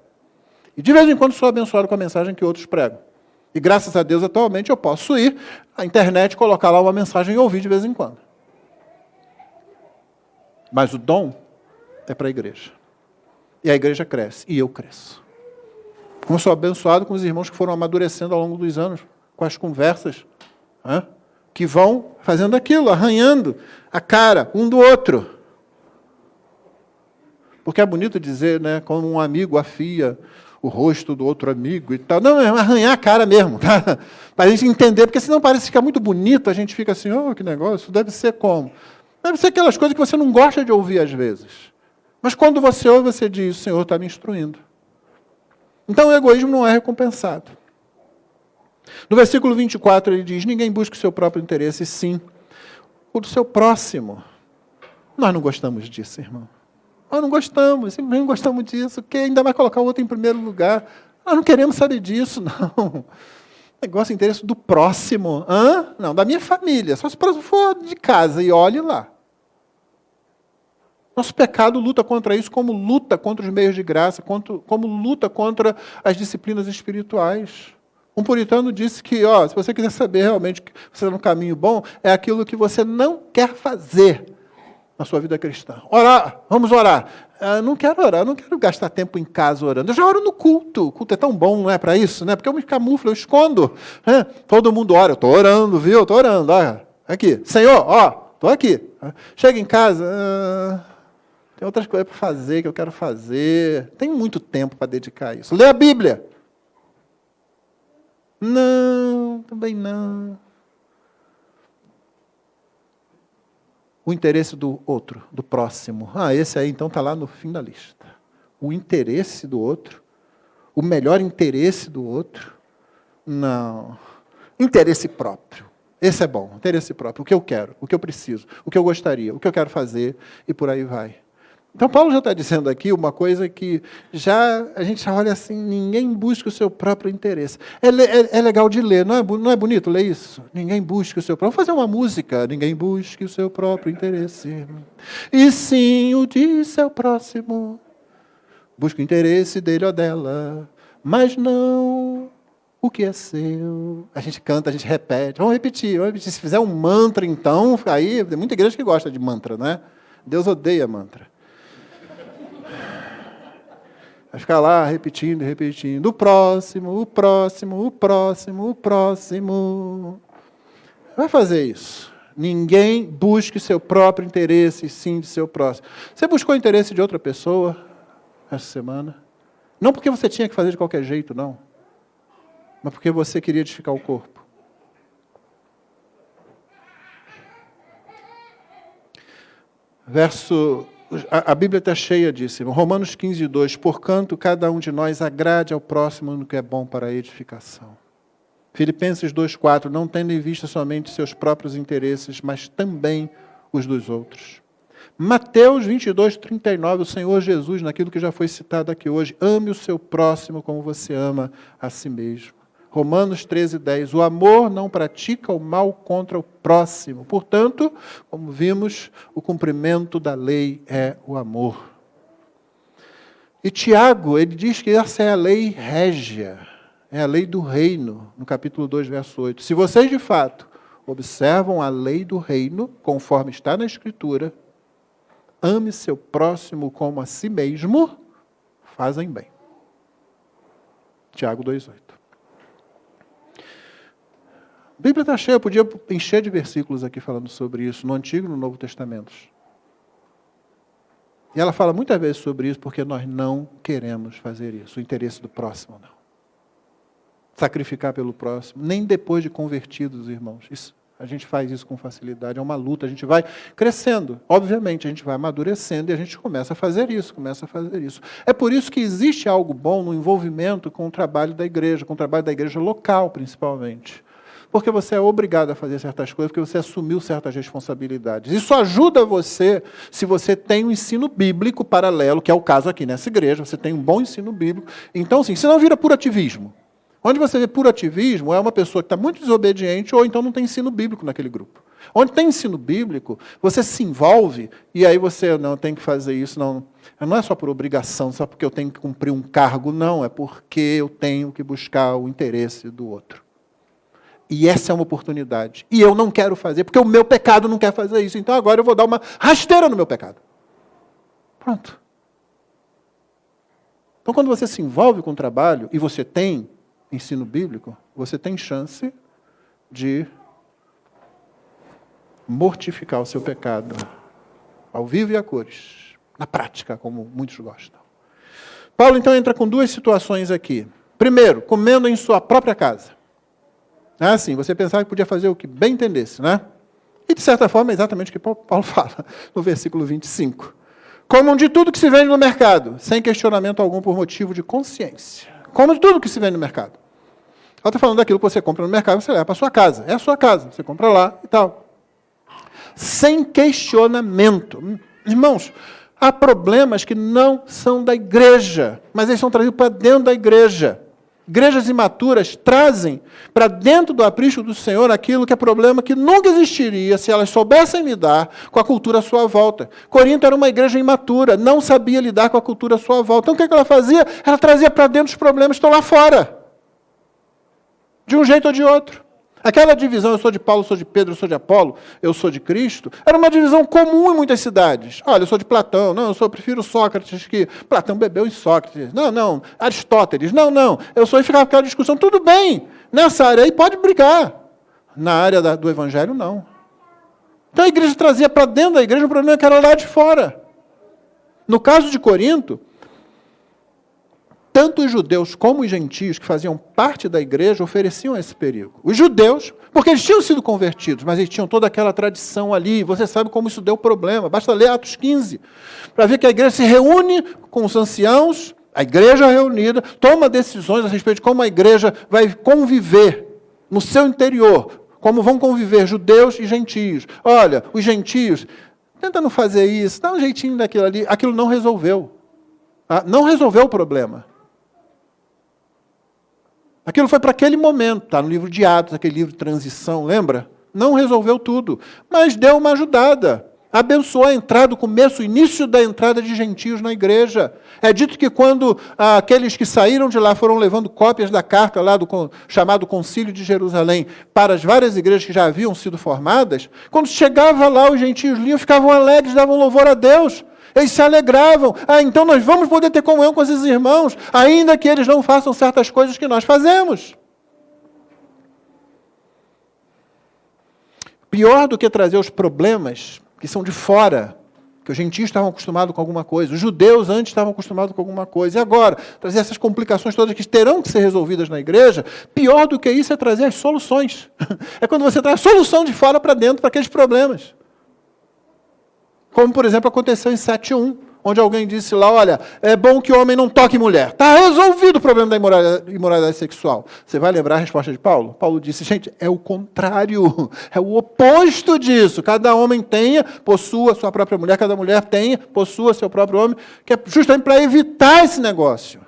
E de vez em quando sou abençoado com a mensagem que outros pregam. E graças a Deus, atualmente, eu posso ir à internet, colocar lá uma mensagem e ouvir de vez em quando. Mas o dom é para a igreja. E a igreja cresce. E eu cresço. Como sou abençoado com os irmãos que foram amadurecendo ao longo dos anos, com as conversas, que vão fazendo aquilo, arranhando a cara um do outro. Porque é bonito dizer, né, como um amigo afia o rosto do outro amigo e tal. Não, é arranhar a cara mesmo, tá? Para a gente entender, porque senão parece ficar muito bonito, a gente fica assim, que negócio, deve ser como? Deve ser aquelas coisas que você não gosta de ouvir às vezes. Mas quando você ouve, você diz, o Senhor está me instruindo. Então o egoísmo não é recompensado. No versículo 24 ele diz, ninguém busca o seu próprio interesse, sim o do seu próximo. Nós não gostamos disso, irmão. Nós não gostamos, simplesmente não gostamos disso, que ainda vai colocar o outro em primeiro lugar. Nós não queremos saber disso, não. Negócio de interesse do próximo. Não, da minha família. Só se for de casa e olhe lá. Nosso pecado luta contra isso, como luta contra os meios de graça, como luta contra as disciplinas espirituais. Um puritano disse que, se você quiser saber realmente que você está no caminho bom, é aquilo que você não quer fazer na sua vida cristã. Orar, vamos orar. Não quero orar, não quero gastar tempo em casa orando. Eu já oro no culto. O culto é tão bom, não é para isso, né? Porque eu me camuflo, eu escondo. Todo mundo ora, eu estou orando, viu? Eu estou orando. Aqui, Senhor, estou aqui. Chega em casa, tem outras coisas para fazer que eu quero fazer. Tem muito tempo para dedicar a isso. Lê a Bíblia. Não, também não. O interesse do outro, do próximo. Esse aí então está lá no fim da lista. O interesse do outro, o melhor interesse do outro. Não. Interesse próprio. Esse é bom, interesse próprio. O que eu quero, o que eu preciso, o que eu gostaria, o que eu quero fazer e por aí vai. Então, Paulo já está dizendo aqui uma coisa que a gente já olha assim, ninguém busca o seu próprio interesse. É legal de ler, não é bonito ler isso? Ninguém busca o seu próprio. Vamos fazer uma música, ninguém busca o seu próprio interesse. E sim o de seu próximo. Busca o interesse dele ou dela, mas não o que é seu. A gente canta, a gente repete. Vamos repetir. Se fizer um mantra, então, aí tem muita igreja que gosta de mantra, né? Deus odeia mantra. Vai ficar lá repetindo. O próximo, o próximo, o próximo, o próximo. Vai fazer isso. Ninguém busque seu próprio interesse, sim de seu próximo. Você buscou o interesse de outra pessoa essa semana? Não porque você tinha que fazer de qualquer jeito, não. Mas porque você queria edificar o corpo. A Bíblia está cheia disso. Romanos 15, 2. Porquanto cada um de nós agrade ao próximo no que é bom para a edificação. Filipenses 2, 4. Não tendo em vista somente seus próprios interesses, mas também os dos outros. Mateus 22, 39. O Senhor Jesus, naquilo que já foi citado aqui hoje. Ame o seu próximo como você ama a si mesmo. Romanos 13, 10. O amor não pratica o mal contra o próximo. Portanto, como vimos, o cumprimento da lei é o amor. E Tiago, ele diz que essa é a lei régia, é a lei do reino, no capítulo 2, verso 8. Se vocês, de fato, observam a lei do reino, conforme está na Escritura, ame seu próximo como a si mesmo, fazem bem. Tiago 2, 8. A Bíblia está cheia, eu podia encher de versículos aqui falando sobre isso, no Antigo e no Novo Testamento. E ela fala muitas vezes sobre isso porque nós não queremos fazer isso, o interesse do próximo não. Sacrificar pelo próximo, nem depois de convertidos, irmãos. A gente faz isso com facilidade, é uma luta, a gente vai crescendo. Obviamente, a gente vai amadurecendo e a gente começa a fazer isso. É por isso que existe algo bom no envolvimento com o trabalho da igreja, com o trabalho da igreja local, principalmente. Porque você é obrigado a fazer certas coisas, porque você assumiu certas responsabilidades. Isso ajuda você, se você tem um ensino bíblico paralelo, que é o caso aqui nessa igreja, você tem um bom ensino bíblico. Então, assim, senão vira puro ativismo. Onde você vê puro ativismo, é uma pessoa que está muito desobediente, ou então não tem ensino bíblico naquele grupo. Onde tem ensino bíblico, você se envolve, e aí você não tem que fazer isso, não é só por obrigação, só porque eu tenho que cumprir um cargo, não, é porque eu tenho que buscar o interesse do outro. E essa é uma oportunidade. E eu não quero fazer, porque o meu pecado não quer fazer isso. Então agora eu vou dar uma rasteira no meu pecado. Pronto. Então quando você se envolve com o trabalho, e você tem ensino bíblico, você tem chance de mortificar o seu pecado. Ao vivo e a cores. Na prática, como muitos gostam. Paulo então entra com duas situações aqui. Primeiro, comendo em sua própria casa. Assim, você pensava que podia fazer o que bem entendesse, né? E, de certa forma, é exatamente o que Paulo fala no versículo 25. Comam de tudo que se vende no mercado, sem questionamento algum por motivo de consciência. Comam de tudo que se vende no mercado. Ela está falando daquilo que você compra no mercado, você leva para a sua casa. É a sua casa, você compra lá e tal. Sem questionamento. Irmãos, há problemas que não são da igreja, mas eles são trazidos para dentro da igreja. Igrejas imaturas trazem para dentro do aprisco do Senhor aquilo que é problema que nunca existiria se elas soubessem lidar com a cultura à sua volta. Corinto era uma igreja imatura, não sabia lidar com a cultura à sua volta. Então o que ela fazia? Ela trazia para dentro os problemas que estão lá fora. De um jeito ou de outro. Aquela divisão, eu sou de Paulo, eu sou de Pedro, eu sou de Apolo, eu sou de Cristo, era uma divisão comum em muitas cidades. Olha, eu sou de Platão, não, eu prefiro Sócrates, que Platão bebeu em Sócrates. Não, Aristóteles, não, eu sou, e ficava aquela discussão, tudo bem, nessa área aí pode brigar. Na área do Evangelho, não. Então a igreja trazia para dentro da igreja um problema que era lá de fora. No caso de Corinto, tanto os judeus como os gentios que faziam parte da igreja ofereciam esse perigo. Os judeus, porque eles tinham sido convertidos, mas eles tinham toda aquela tradição ali. Você sabe como isso deu problema. Basta ler Atos 15, para ver que a igreja se reúne com os anciãos, a igreja reunida, toma decisões a respeito de como a igreja vai conviver no seu interior, como vão conviver judeus e gentios. Olha, os gentios, tenta não fazer isso, dá um jeitinho daquilo ali. Aquilo não resolveu. Não resolveu o problema. Aquilo foi para aquele momento, está no livro de Atos, aquele livro de transição, lembra? Não resolveu tudo, mas deu uma ajudada. Abençoou a entrada, o começo, o início da entrada de gentios na igreja. É dito que quando aqueles que saíram de lá foram levando cópias da carta lá do chamado Concílio de Jerusalém para as várias igrejas que já haviam sido formadas, quando chegava lá os gentios liam, ficavam alegres, davam louvor a Deus. Eles se alegravam. Então nós vamos poder ter comunhão com esses irmãos, ainda que eles não façam certas coisas que nós fazemos. Pior do que trazer os problemas que são de fora, que os gentios estavam acostumados com alguma coisa, os judeus antes estavam acostumados com alguma coisa, e agora, trazer essas complicações todas que terão que ser resolvidas na igreja, pior do que isso é trazer as soluções. É quando você traz a solução de fora para dentro para aqueles problemas. Como, por exemplo, aconteceu em 7.1, onde alguém disse lá, olha, é bom que o homem não toque mulher. Está resolvido o problema da imoralidade sexual. Você vai lembrar a resposta de Paulo? Paulo disse, gente, é o contrário, é o oposto disso. Cada homem possua sua própria mulher, cada mulher possua seu próprio homem, que é justamente para evitar esse negócio.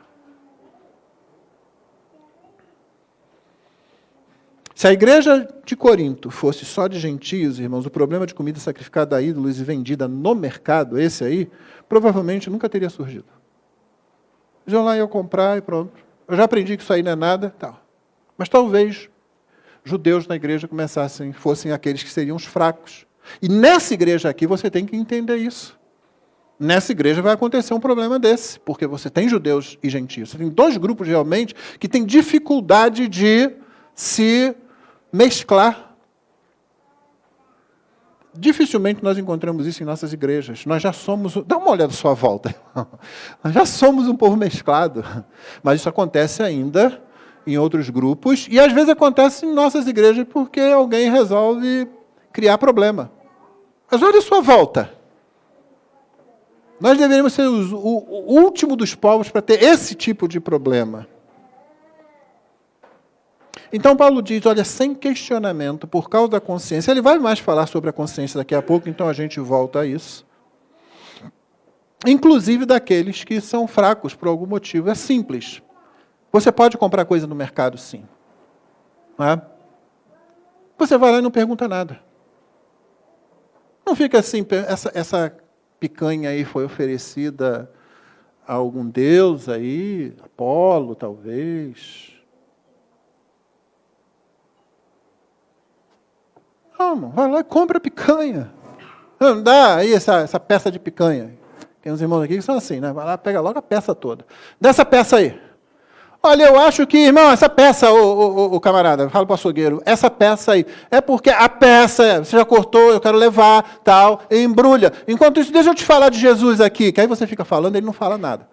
Se a igreja de Corinto fosse só de gentios, irmãos, o problema de comida sacrificada a ídolos e vendida no mercado, esse aí, provavelmente nunca teria surgido. Eles iam lá e iam comprar e pronto. Eu já aprendi que isso aí não é nada, tal. Mas talvez judeus na igreja fossem aqueles que seriam os fracos. E nessa igreja aqui você tem que entender isso. Nessa igreja vai acontecer um problema desse, porque você tem judeus e gentios. Você tem dois grupos realmente que têm dificuldade de se mesclar. Dificilmente nós encontramos isso em nossas igrejas. Nós já somos... Dá uma olhada à sua volta. Nós já somos um povo mesclado. Mas isso acontece ainda em outros grupos. E às vezes acontece em nossas igrejas porque alguém resolve criar problema. Mas olha a sua volta. Nós deveríamos ser o último dos povos para ter esse tipo de problema. Então, Paulo diz, olha, sem questionamento, por causa da consciência. Ele vai mais falar sobre a consciência daqui a pouco, então a gente volta a isso. Inclusive daqueles que são fracos por algum motivo. É simples. Você pode comprar coisa no mercado, sim. Não é? Você vai lá e não pergunta nada. Não fica assim, essa picanha aí foi oferecida a algum deus aí, Apolo, talvez... Não, vai lá e compra picanha. Não dá aí essa peça de picanha. Tem uns irmãos aqui que são assim, né? Vai lá, pega logo a peça toda. Dessa peça aí. Olha, eu acho que, irmão, essa peça, o camarada, fala para o açougueiro, essa peça aí, é porque a peça, você já cortou, eu quero levar, tal, e embrulha. Enquanto isso, deixa eu te falar de Jesus aqui, que aí você fica falando, ele não fala nada.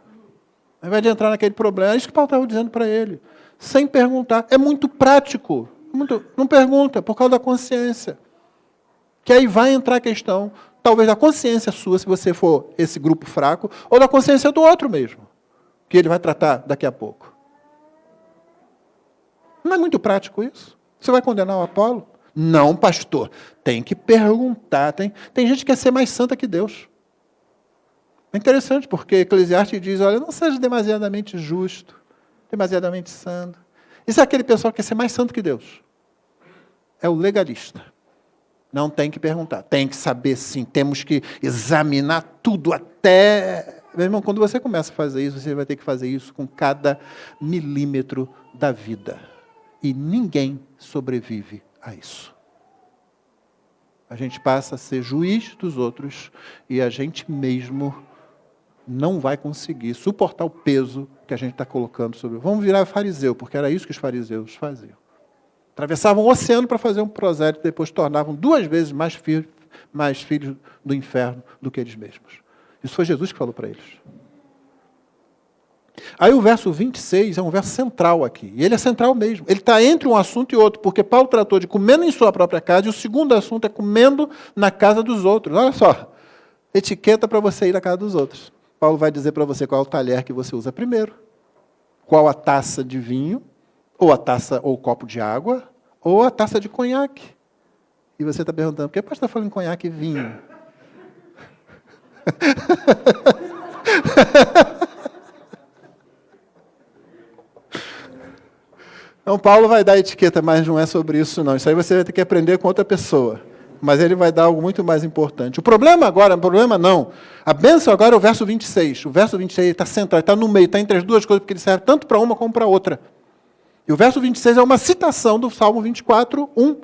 Ao invés de entrar naquele problema, é isso que Paulo estava dizendo para ele. Sem perguntar. É muito prático. Não pergunta, por causa da consciência. Que aí vai entrar a questão, talvez da consciência sua, se você for esse grupo fraco, ou da consciência do outro mesmo, que ele vai tratar daqui a pouco. Não é muito prático isso? Você vai condenar o Apolo? Não, pastor. Tem que perguntar. Tem gente que quer ser mais santa que Deus. É interessante, porque Eclesiastes diz, olha, não seja demasiadamente justo, demasiadamente santo. Isso é aquele pessoal que quer ser mais santo que Deus. É o legalista. Não tem que perguntar. Tem que saber sim. Temos que examinar tudo até... Meu irmão, quando você começa a fazer isso, você vai ter que fazer isso com cada milímetro da vida. E ninguém sobrevive a isso. A gente passa a ser juiz dos outros e a gente mesmo não vai conseguir suportar o peso que a gente está colocando sobre... Vamos virar fariseu, porque era isso que os fariseus faziam. Atravessavam o oceano para fazer um prosélito, depois tornavam 2 vezes mais mais filhos do inferno do que eles mesmos. Isso foi Jesus que falou para eles. Aí o verso 26 é um verso central aqui. E ele é central mesmo. Ele está entre um assunto e outro, porque Paulo tratou de comendo em sua própria casa, e o segundo assunto é comendo na casa dos outros. Olha só, etiqueta para você ir na casa dos outros. Paulo vai dizer para você qual é o talher que você usa primeiro, qual a taça de vinho, ou a taça ou o copo de água, ou a taça de conhaque. E você está perguntando, por que pode estar falando em conhaque e vinho? Então, Paulo vai dar etiqueta, mas não é sobre isso, não. Isso aí você vai ter que aprender com outra pessoa. Mas ele vai dar algo muito mais importante. O problema agora, a bênção agora é o verso 26. O verso 26 está central, está no meio, está entre as duas coisas, porque ele serve tanto para uma como para outra. E o verso 26 é uma citação do Salmo 24, 1.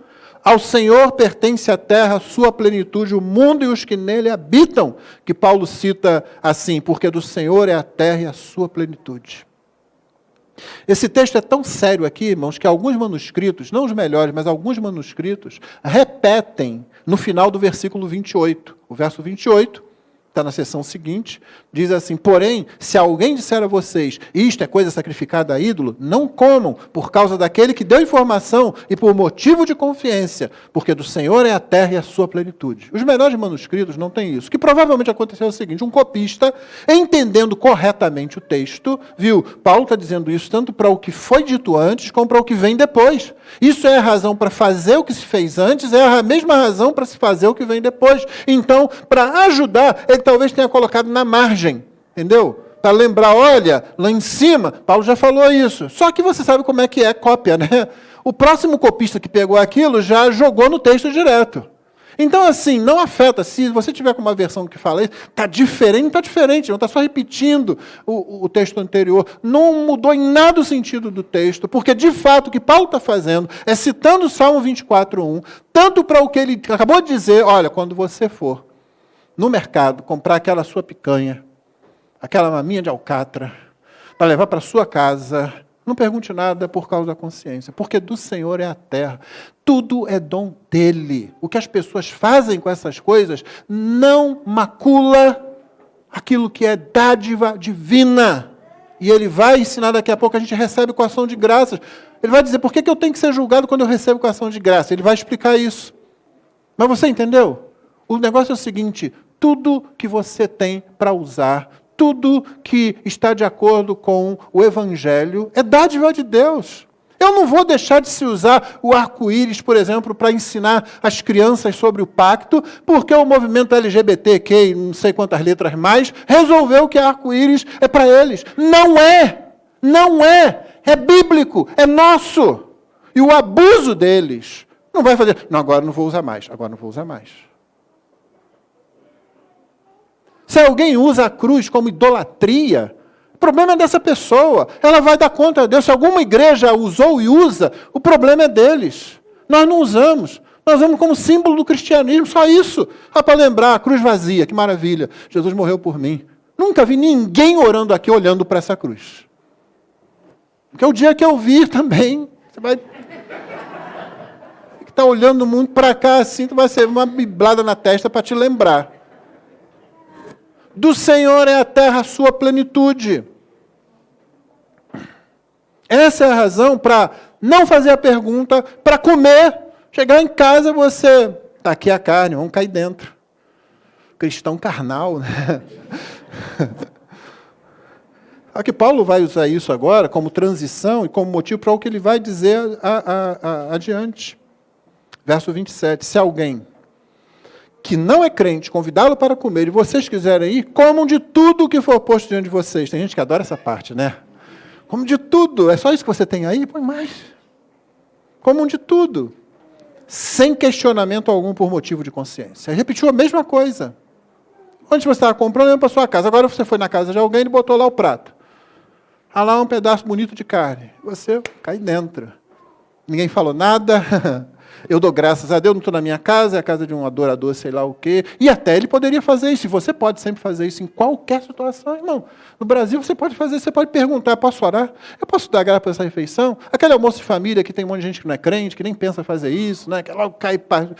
Ao Senhor pertence a terra, a sua plenitude, o mundo e os que nele habitam, que Paulo cita assim, porque do Senhor é a terra e a sua plenitude. Esse texto é tão sério aqui, irmãos, que alguns manuscritos, não os melhores, mas alguns manuscritos, repetem no final do versículo 28. O verso 28, está na seção seguinte, diz assim, porém, se alguém disser a vocês, isto é coisa sacrificada a ídolo, não comam, por causa daquele que deu informação e por motivo de confiança, porque do Senhor é a terra e a sua plenitude. Os melhores manuscritos não têm isso. O que provavelmente aconteceu é o seguinte, um copista, entendendo corretamente o texto, viu, Paulo está dizendo isso tanto para o que foi dito antes, como para o que vem depois. Isso é a razão para fazer o que se fez antes, é a mesma razão para se fazer o que vem depois. Então, para ajudar, ele talvez tenha colocado na margem, entendeu? Para lembrar, olha, lá em cima, Paulo já falou isso. Só que você sabe como é que é cópia, né? O próximo copista que pegou aquilo já jogou no texto direto. Então, assim, não afeta. Se você tiver com uma versão que fala isso, está diferente, não está diferente, não está só repetindo o texto anterior. Não mudou em nada o sentido do texto, porque, de fato, o que Paulo está fazendo é citando o Salmo 24:1, tanto para o que ele acabou de dizer, olha, quando você for no mercado comprar aquela sua picanha, aquela maminha de alcatra, para levar para sua casa, não pergunte nada por causa da consciência, porque do Senhor é a terra. Tudo é dom dele. O que as pessoas fazem com essas coisas não macula aquilo que é dádiva divina. E ele vai ensinar daqui a pouco, a gente recebe com ação de graças. Ele vai dizer, por que eu tenho que ser julgado quando eu recebo com ação de graça? Ele vai explicar isso. Mas você entendeu? O negócio é o seguinte, tudo que você tem para usar, tudo que está de acordo com o Evangelho é dádiva de Deus. Eu não vou deixar de se usar o arco-íris, por exemplo, para ensinar as crianças sobre o pacto, porque o movimento LGBTQ, não sei quantas letras mais, resolveu que arco-íris é para eles. Não é! Não é! É bíblico, é nosso. E o abuso deles não vai fazer, não, agora não vou usar mais, agora não vou usar mais. Se alguém usa a cruz como idolatria, o problema é dessa pessoa. Ela vai dar conta de Deus. Se alguma igreja usou e usa, o problema é deles. Nós não usamos. Nós usamos como símbolo do cristianismo, só isso. Para lembrar, a cruz vazia, que maravilha. Jesus morreu por mim. Nunca vi ninguém orando aqui, olhando para essa cruz. Porque o dia que eu vir também, você vai estar olhando muito para cá assim, tu vai ser uma biblada na testa para te lembrar. Do Senhor é a terra a sua plenitude. Essa é a razão para não fazer a pergunta, para comer. Chegar em casa, você... Está aqui a carne, vamos cair dentro. Cristão carnal, né? Só que Paulo vai usar isso agora como transição e como motivo para o que ele vai dizer adiante. Verso 27. Se alguém que não é crente, convidá-lo para comer, e vocês quiserem ir, comam de tudo o que for posto diante de vocês. Tem gente que adora essa parte, né? Comam de tudo. É só isso que você tem aí? Põe mais. Comam de tudo. Sem questionamento algum por motivo de consciência. Repetiu a mesma coisa. Onde você estava comprando, indo para sua casa. Agora você foi na casa de alguém e botou lá o prato. Ah, lá um pedaço bonito de carne. Você cai dentro. Ninguém falou nada. Eu dou graças a Deus, não estou na minha casa, é a casa de um adorador, sei lá o quê. E até ele poderia fazer isso. E você pode sempre fazer isso em qualquer situação, irmão. No Brasil você pode fazer, você pode perguntar, posso orar? Eu posso dar graça para essa refeição? Aquele almoço de família que tem um monte de gente que não é crente, que nem pensa fazer isso, né? Que logo cai para...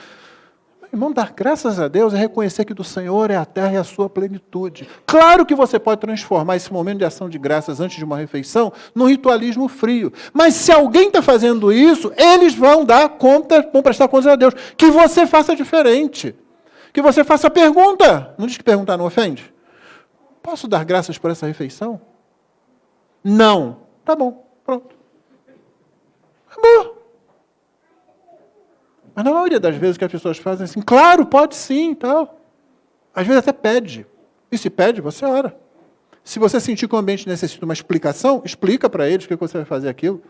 Irmão, dar graças a Deus é reconhecer que do Senhor é a terra e a sua plenitude. Claro que você pode transformar esse momento de ação de graças antes de uma refeição num ritualismo frio. Mas se alguém está fazendo isso, eles vão dar conta, vão prestar contas a Deus. Que você faça diferente. Que você faça pergunta. Não diz que perguntar não ofende? Posso dar graças por essa refeição? Não. Tá bom, pronto. Acabou. Mas na maioria das vezes que as pessoas fazem assim, claro, pode sim, tal. Às vezes até pede. E se pede, você ora. Se você sentir que o ambiente necessita uma explicação, explica para eles o que você vai fazer aquilo.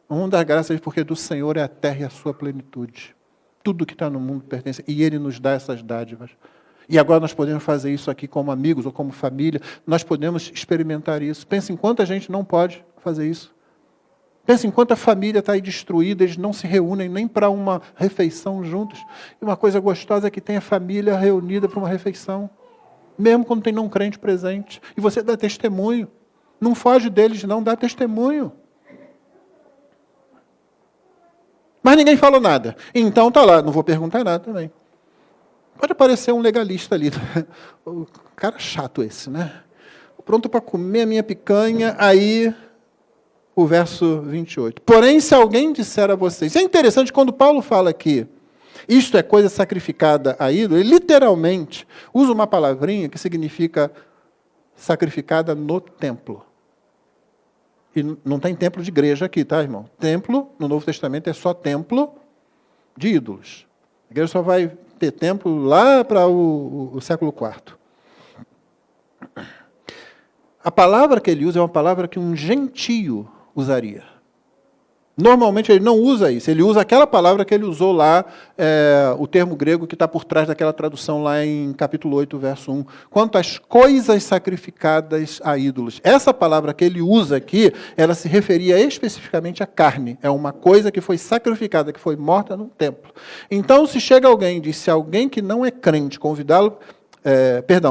Vamos dar graças a Deus porque do Senhor é a terra e a sua plenitude. Tudo que está no mundo pertence. E Ele nos dá essas dádivas. E agora nós podemos fazer isso aqui como amigos ou como família. Nós podemos experimentar isso. Pensa em quanta gente não pode fazer isso. Pensa em quanta família está aí destruída, eles não se reúnem nem para uma refeição juntos. E uma coisa gostosa é que tem a família reunida para uma refeição. Mesmo quando tem não crente presente. E você dá testemunho. Não foge deles não, dá testemunho. Mas ninguém falou nada. Então tá lá, não vou perguntar nada também. Pode aparecer um legalista ali. O cara chato esse, né? Pronto para comer a minha picanha, aí o verso 28. Porém, se alguém disser a vocês... Isso é interessante, quando Paulo fala aqui, isto é coisa sacrificada a ídolo, ele literalmente usa uma palavrinha que significa sacrificada no templo. E não tem templo de igreja aqui, tá, irmão? Templo, no Novo Testamento, é só templo de ídolos. A igreja só vai ter templo lá para o século IV. A palavra que ele usa é uma palavra que um gentio usaria. Normalmente ele não usa isso, ele usa aquela palavra que ele usou lá, o termo grego que está por trás daquela tradução lá em capítulo 8, verso 1. Quanto às coisas sacrificadas a ídolos. Essa palavra que ele usa aqui, ela se referia especificamente à carne. É uma coisa que foi sacrificada, que foi morta num templo. Então, se chega alguém e diz, se alguém que não é crente convidá-lo,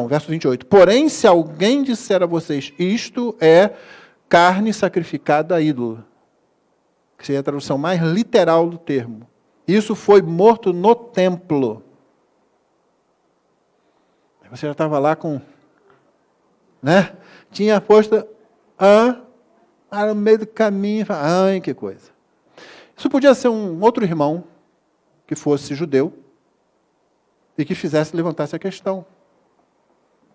verso 28. Porém, se alguém disser a vocês, isto é carne sacrificada a ídolo, que seria a tradução mais literal do termo. Isso foi morto no templo. Você já estava lá com... né? Tinha posto... no meio do caminho... ai, que coisa. Isso podia ser um outro irmão que fosse judeu e que levantasse a questão.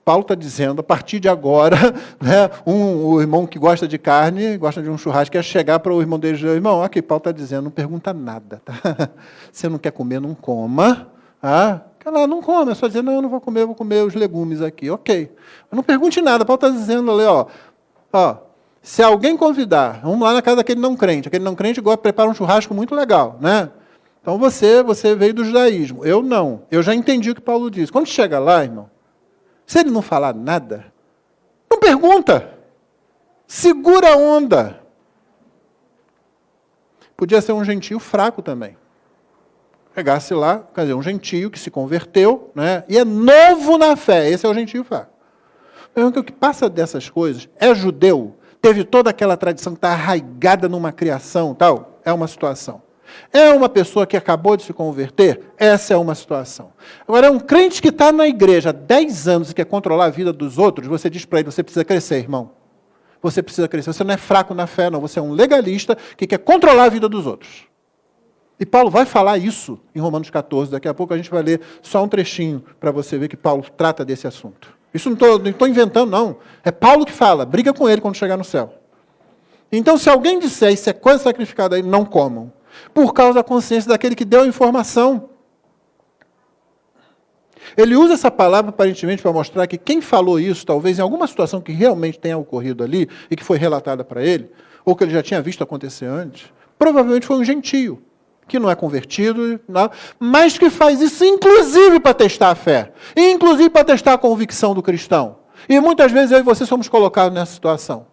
Paulo está dizendo, a partir de agora, né, o irmão que gosta de carne, gosta de um churrasco, quer chegar para o irmão dele, irmão, aqui, Paulo está dizendo, não pergunta nada. Tá? Você não quer comer, não coma. Não come, é só dizer, não, eu não vou comer os legumes aqui. Ok. Mas não pergunte nada, Paulo está dizendo ali, se alguém convidar, vamos lá na casa daquele não crente prepara um churrasco muito legal, né? Então você veio do judaísmo, eu não. Eu já entendi o que Paulo disse. Quando chega lá, irmão, se ele não falar nada, não pergunta. Segura a onda. Podia ser um gentio fraco também. Pegasse lá, quer dizer, um gentio que se converteu, né, e é novo na fé. Esse é o gentio fraco. O que passa dessas coisas é judeu, teve toda aquela tradição que está arraigada numa criação, tal, é uma situação. É uma pessoa que acabou de se converter? Essa é uma situação. Agora, é um crente que está na igreja há 10 anos e quer controlar a vida dos outros, você diz para ele, você precisa crescer, irmão. Você precisa crescer. Você não é fraco na fé, não. Você é um legalista que quer controlar a vida dos outros. E Paulo vai falar isso em Romanos 14. Daqui a pouco a gente vai ler só um trechinho para você ver que Paulo trata desse assunto. Isso não estou inventando, não. É Paulo que fala. Briga com ele quando chegar no céu. Então, se alguém disser isso é coisa sacrificada aí, não comam. Por causa da consciência daquele que deu a informação. Ele usa essa palavra aparentemente para mostrar que quem falou isso, talvez em alguma situação que realmente tenha ocorrido ali, e que foi relatada para ele, ou que ele já tinha visto acontecer antes, provavelmente foi um gentio, que não é convertido, não, mas que faz isso inclusive para testar a fé, e inclusive para testar a convicção do cristão. E muitas vezes eu e você somos colocados nessa situação.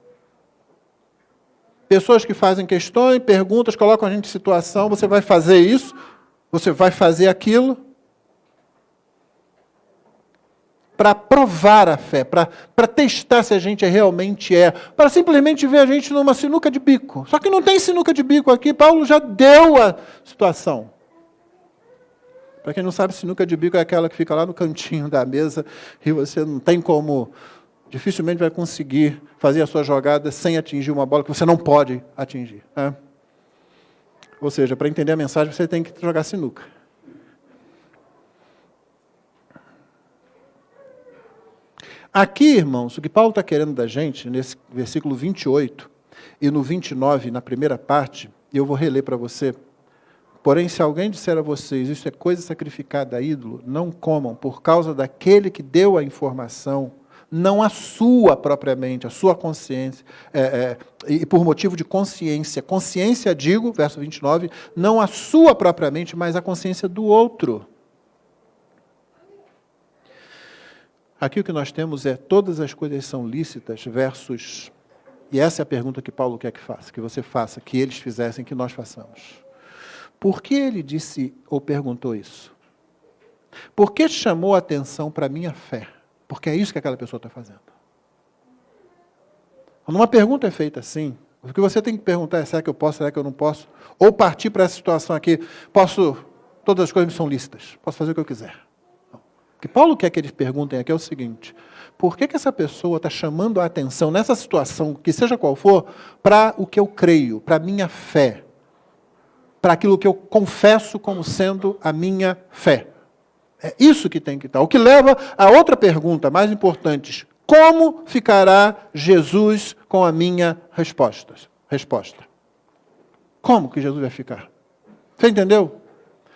Pessoas que fazem questões, perguntas, colocam a gente em situação, você vai fazer isso, você vai fazer aquilo, para provar a fé, para testar se a gente realmente para simplesmente ver a gente numa sinuca de bico. Só que não tem sinuca de bico aqui, Paulo já deu a situação. Para quem não sabe, sinuca de bico é aquela que fica lá no cantinho da mesa e você não tem como, dificilmente vai conseguir fazer a sua jogada sem atingir uma bola que você não pode atingir. Né? Ou seja, para entender a mensagem, você tem que jogar sinuca. Aqui, irmãos, o que Paulo está querendo da gente, nesse versículo 28 e no 29, na primeira parte, e eu vou reler para você. Porém, se alguém disser a vocês, isso é coisa sacrificada a ídolo, não comam, por causa daquele que deu a informação, não a sua propriamente, a sua consciência, e por motivo de consciência. Consciência, digo, verso 29, não a sua propriamente, mas a consciência do outro. Aqui o que nós temos é todas as coisas são lícitas versus... E essa é a pergunta que Paulo quer que faça, que você faça, que eles fizessem, que nós façamos. Por que ele disse ou perguntou isso? Por que chamou a atenção para a minha fé? Porque é isso que aquela pessoa está fazendo. Quando uma pergunta é feita assim, o que você tem que perguntar é, será que eu posso, será que eu não posso? Ou partir para essa situação aqui, todas as coisas me são lícitas, posso fazer o que eu quiser. O que Paulo quer que eles perguntem aqui é o seguinte: por que essa pessoa está chamando a atenção nessa situação, que seja qual for, para o que eu creio, para a minha fé, para aquilo que eu confesso como sendo a minha fé? É isso que tem que estar. O que leva a outra pergunta, mais importante: como ficará Jesus com a minha resposta? Como que Jesus vai ficar? Você entendeu?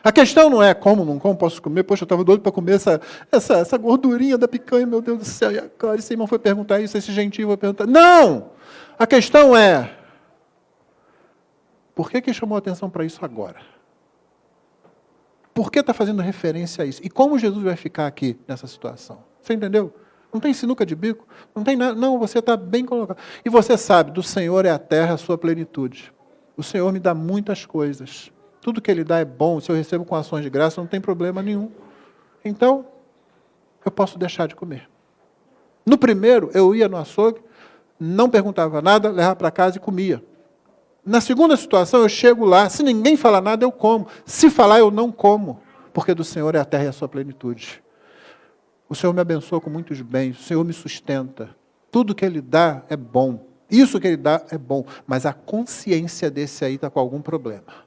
A questão não é como, não como, posso comer. Poxa, eu estava doido para comer essa gordurinha da picanha, meu Deus do céu. E agora esse irmão foi perguntar isso, esse gentil vai perguntar. Não! A questão é, por que chamou a atenção para isso agora? Por que está fazendo referência a isso? E como Jesus vai ficar aqui nessa situação? Você entendeu? Não tem sinuca de bico, não tem nada. Não, você está bem colocado. E você sabe, do Senhor é a terra, a sua plenitude. O Senhor me dá muitas coisas. Tudo que Ele dá é bom. Se eu recebo com ações de graça, não tem problema nenhum. Então, eu posso deixar de comer. No primeiro, eu ia no açougue, não perguntava nada, levava para casa e comia. Na segunda situação, eu chego lá, se ninguém falar nada, eu como. Se falar, eu não como, porque do Senhor é a terra e a sua plenitude. O Senhor me abençoa com muitos bens, o Senhor me sustenta. Tudo que Ele dá é bom. Isso que Ele dá é bom, mas a consciência desse aí está com algum problema.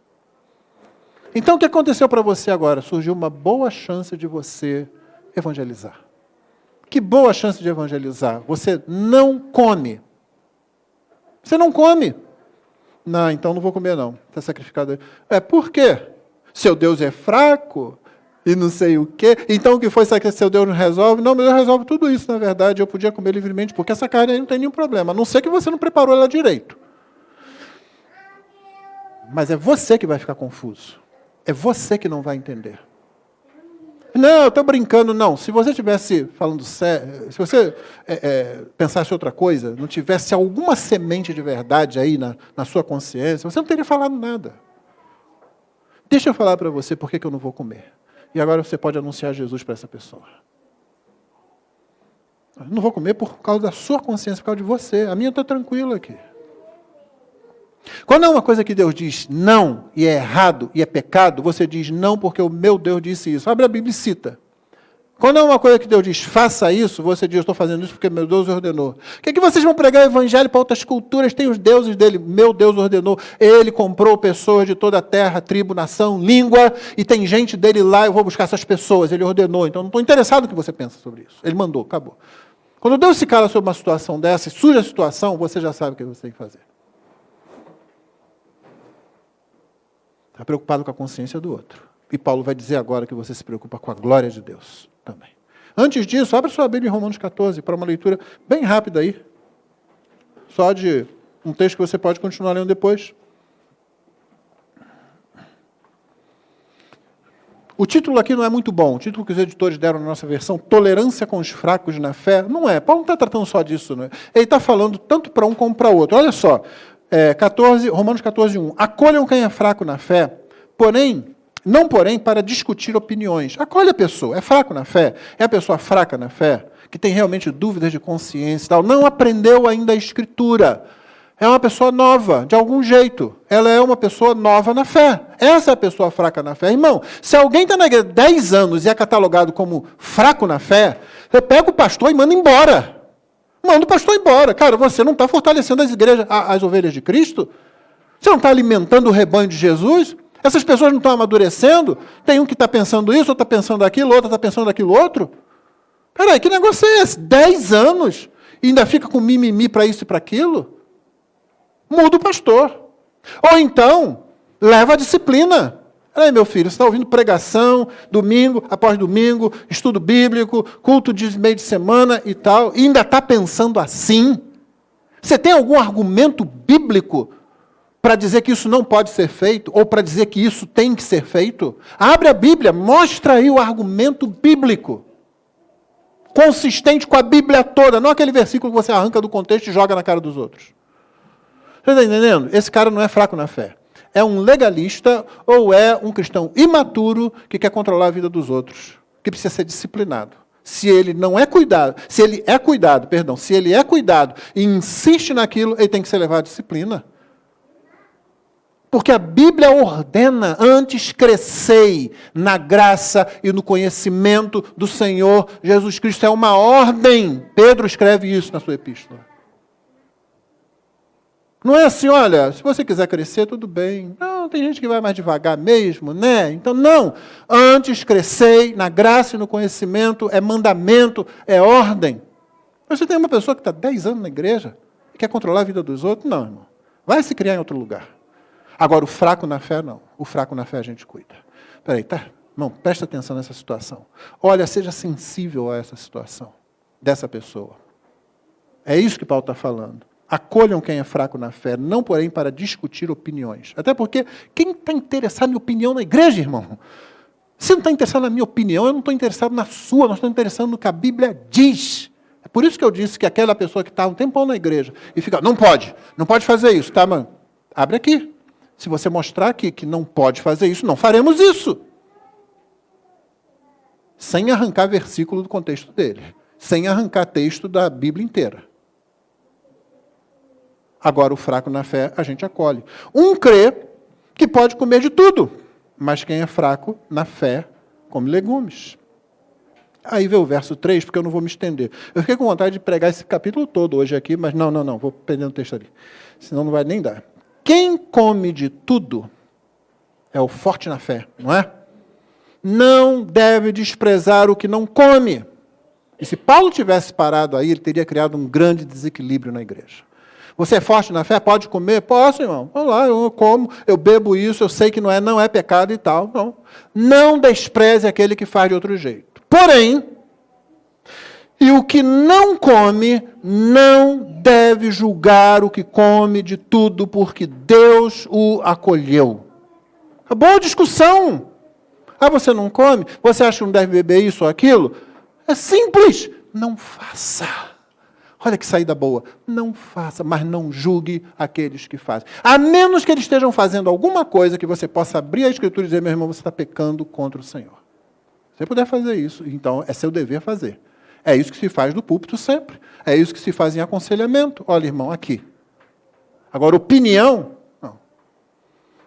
Então, o que aconteceu para você agora? Surgiu uma boa chance de você evangelizar. Que boa chance de evangelizar. Você não come. Você não come. Não, então não vou comer não. Está sacrificado. Por quê? Seu Deus é fraco e não sei o quê. Então o que foi sacrificado? Seu Deus não resolve? Não, mas Deus resolve tudo isso, na verdade. Eu podia comer livremente, porque essa carne aí não tem nenhum problema. A não ser que você não preparou ela direito. Mas é você que vai ficar confuso. É você que não vai entender. Não, eu estou brincando, não. Se você estivesse falando sério, se você pensasse outra coisa, não tivesse alguma semente de verdade aí na sua consciência, você não teria falado nada. Deixa eu falar para você por que eu não vou comer. E agora você pode anunciar Jesus para essa pessoa. Eu não vou comer por causa da sua consciência, por causa de você. A minha está tranquila aqui. Quando é uma coisa que Deus diz não, e é errado, e é pecado, você diz não porque o meu Deus disse isso. Abre a Bíblia e cita. Quando é uma coisa que Deus diz, faça isso, você diz, eu estou fazendo isso porque meu Deus ordenou. O que é que vocês vão pregar o evangelho para outras culturas? Tem os deuses dele, meu Deus ordenou. Ele comprou pessoas de toda a terra, tribo, nação, língua, e tem gente dele lá, eu vou buscar essas pessoas, ele ordenou. Então não estou interessado no que você pensa sobre isso. Ele mandou, acabou. Quando Deus se cala sobre uma situação dessa, e surge a situação, você já sabe o que você tem que fazer. Está preocupado com a consciência do outro. E Paulo vai dizer agora que você se preocupa com a glória de Deus também. Antes disso, abre sua Bíblia em Romanos 14, para uma leitura bem rápida aí. Só de um texto que você pode continuar lendo depois. O título aqui não é muito bom. O título que os editores deram na nossa versão, Tolerância com os fracos na fé, não é. Paulo não está tratando só disso. Não é? Ele está falando tanto para um como para o outro. Olha só. Romanos 14, 1. Acolham quem é fraco na fé, não para discutir opiniões. Acolhe a pessoa, é fraco na fé, é a pessoa fraca na fé, que tem realmente dúvidas de consciência e tal, não aprendeu ainda a Escritura. É uma pessoa nova, de algum jeito. Ela é uma pessoa nova na fé. Essa é a pessoa fraca na fé. Irmão, se alguém está na igreja 10 anos e é catalogado como fraco na fé, você pega o pastor e manda embora. Manda o pastor embora. Cara, você não está fortalecendo as igrejas, as ovelhas de Cristo? Você não está alimentando o rebanho de Jesus? Essas pessoas não estão amadurecendo? Tem um que está pensando isso, outro está pensando aquilo, outro está pensando aquilo outro? Peraí, que negócio é esse? 10 anos e ainda fica com mimimi para isso e para aquilo? Muda o pastor. Ou então, leva a disciplina. Aí, meu filho, você está ouvindo pregação, domingo após domingo, estudo bíblico, culto de meio de semana e tal, e ainda está pensando assim? Você tem algum argumento bíblico para dizer que isso não pode ser feito, ou para dizer que isso tem que ser feito? Abre a Bíblia, mostra aí o argumento bíblico, consistente com a Bíblia toda, não aquele versículo que você arranca do contexto e joga na cara dos outros. Você está entendendo? Esse cara não é fraco na fé. É um legalista ou é um cristão imaturo que quer controlar a vida dos outros, que precisa ser disciplinado. Se ele é cuidado e insiste naquilo, ele tem que ser levado à disciplina. Porque a Bíblia ordena, antes crescei na graça e no conhecimento do Senhor Jesus Cristo. É uma ordem. Pedro escreve isso na sua epístola. Não é assim, olha, se você quiser crescer, tudo bem. Não, tem gente que vai mais devagar mesmo, né? Então, não. Antes crescei na graça e no conhecimento, é mandamento, é ordem. Você tem uma pessoa que está 10 anos na igreja e quer controlar a vida dos outros? Não, irmão. Vai se criar em outro lugar. Agora, o fraco na fé, não. O fraco na fé a gente cuida. Peraí, tá? Irmão, presta atenção nessa situação. Olha, seja sensível a essa situação dessa pessoa. É isso que Paulo está falando. Acolham quem é fraco na fé, não porém para discutir opiniões. Até porque quem está interessado em opinião na igreja, irmão? Se não está interessado na minha opinião, eu não estou interessado na sua, nós estamos interessados no que a Bíblia diz. É por isso que eu disse que aquela pessoa que está um tempão na igreja e fica, não pode fazer isso, tá, mano? Abre aqui. Se você mostrar aqui que não pode fazer isso, não faremos isso. Sem arrancar versículo do contexto dele. Sem arrancar texto da Bíblia inteira. Agora, o fraco na fé, a gente acolhe. Um crê que pode comer de tudo, mas quem é fraco na fé, come legumes. Aí vem o verso 3, porque eu não vou me estender. Eu fiquei com vontade de pregar esse capítulo todo hoje aqui, mas não, vou prender o texto ali. Senão não vai nem dar. Quem come de tudo é o forte na fé, não é? Não deve desprezar o que não come. E se Paulo tivesse parado aí, ele teria criado um grande desequilíbrio na igreja. Você é forte na fé? Pode comer? Posso, irmão. Vamos lá, eu como, eu bebo isso, eu sei que não é pecado e tal. Não despreze aquele que faz de outro jeito. Porém, e o que não come, não deve julgar o que come de tudo, porque Deus o acolheu. Boa discussão. Você não come? Você acha que não deve beber isso ou aquilo? É simples. Não faça. Olha que saída boa. Não faça, mas não julgue aqueles que fazem. A menos que eles estejam fazendo alguma coisa que você possa abrir a Escritura e dizer, meu irmão, você está pecando contra o Senhor. Se você puder fazer isso, então é seu dever fazer. É isso que se faz no púlpito sempre. É isso que se faz em aconselhamento. Olha, irmão, aqui. Agora, opinião, não.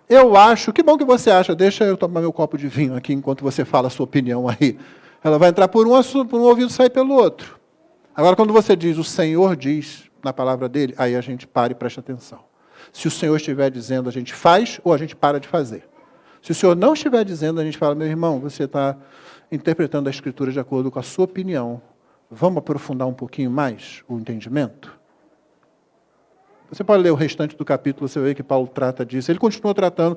Eu acho, que bom que você acha, deixa eu tomar meu copo de vinho aqui enquanto você fala a sua opinião aí. Ela vai entrar por um ouvido e sair pelo outro. Agora, quando você diz, o Senhor diz na palavra dele, aí a gente para e presta atenção. Se o Senhor estiver dizendo, a gente faz ou a gente para de fazer. Se o Senhor não estiver dizendo, a gente fala, meu irmão, você está interpretando a Escritura de acordo com a sua opinião. Vamos aprofundar um pouquinho mais o entendimento? Você pode ler o restante do capítulo, você vê que Paulo trata disso. Ele continua tratando.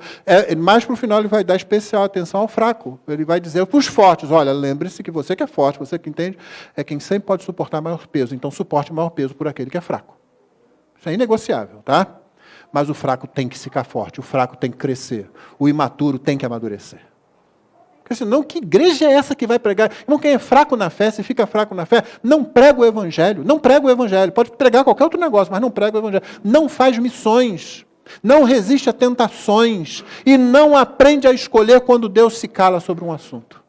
Mais para o final, ele vai dar especial atenção ao fraco. Ele vai dizer para os fortes, olha, lembre-se que você que é forte, você que entende, é quem sempre pode suportar maior peso. Então, suporte maior peso por aquele que é fraco. Isso é inegociável, tá? Mas o fraco tem que ficar forte, o fraco tem que crescer, o imaturo tem que amadurecer. Porque senão, que igreja é essa que vai pregar? Irmão, quem é fraco na fé, se fica fraco na fé, não prega o evangelho. Não prega o evangelho. Pode pregar qualquer outro negócio, mas não prega o evangelho. Não faz missões. Não resiste a tentações. E não aprende a escolher quando Deus se cala sobre um assunto.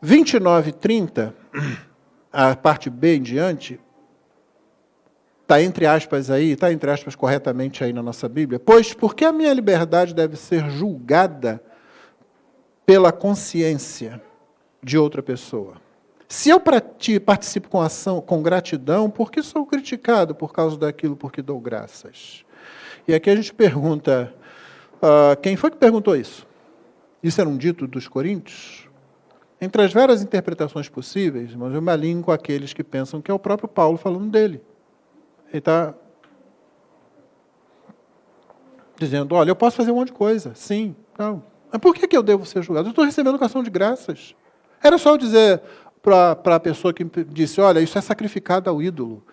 (29:30) a parte B em diante, está entre aspas corretamente aí na nossa Bíblia. Pois, por que a minha liberdade deve ser julgada pela consciência de outra pessoa? Se eu participo com ação, com gratidão, por que sou criticado por causa daquilo por que dou graças? E aqui a gente pergunta, quem foi que perguntou isso? Isso era um dito dos coríntios? Entre as várias interpretações possíveis, mas eu me alinho com aqueles que pensam que é o próprio Paulo falando dele. Ele está dizendo, olha, eu posso fazer um monte de coisa, sim, não. Mas por que eu devo ser julgado? Eu estou recebendo ação de graças. Era só eu dizer para a pessoa que disse, olha, isso é sacrificado ao ídolo.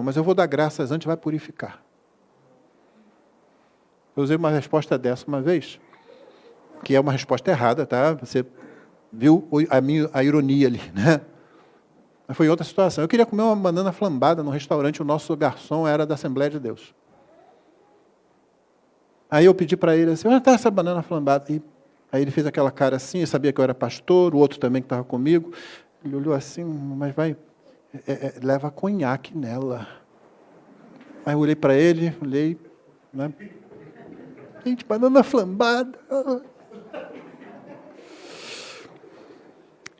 Mas eu vou dar graças antes, vai purificar. Eu usei uma resposta dessa uma vez, que é uma resposta errada, tá? Você viu a ironia ali, né? Mas foi em outra situação. Eu queria comer uma banana flambada no restaurante, o nosso garçom era da Assembleia de Deus. Aí eu pedi para ele assim, onde está essa banana flambada? E aí ele fez aquela cara assim, eu sabia que eu era pastor, o outro também que estava comigo. Ele olhou assim, mas leva conhaque nela. Aí eu olhei para ele, né? Gente, banana flambada.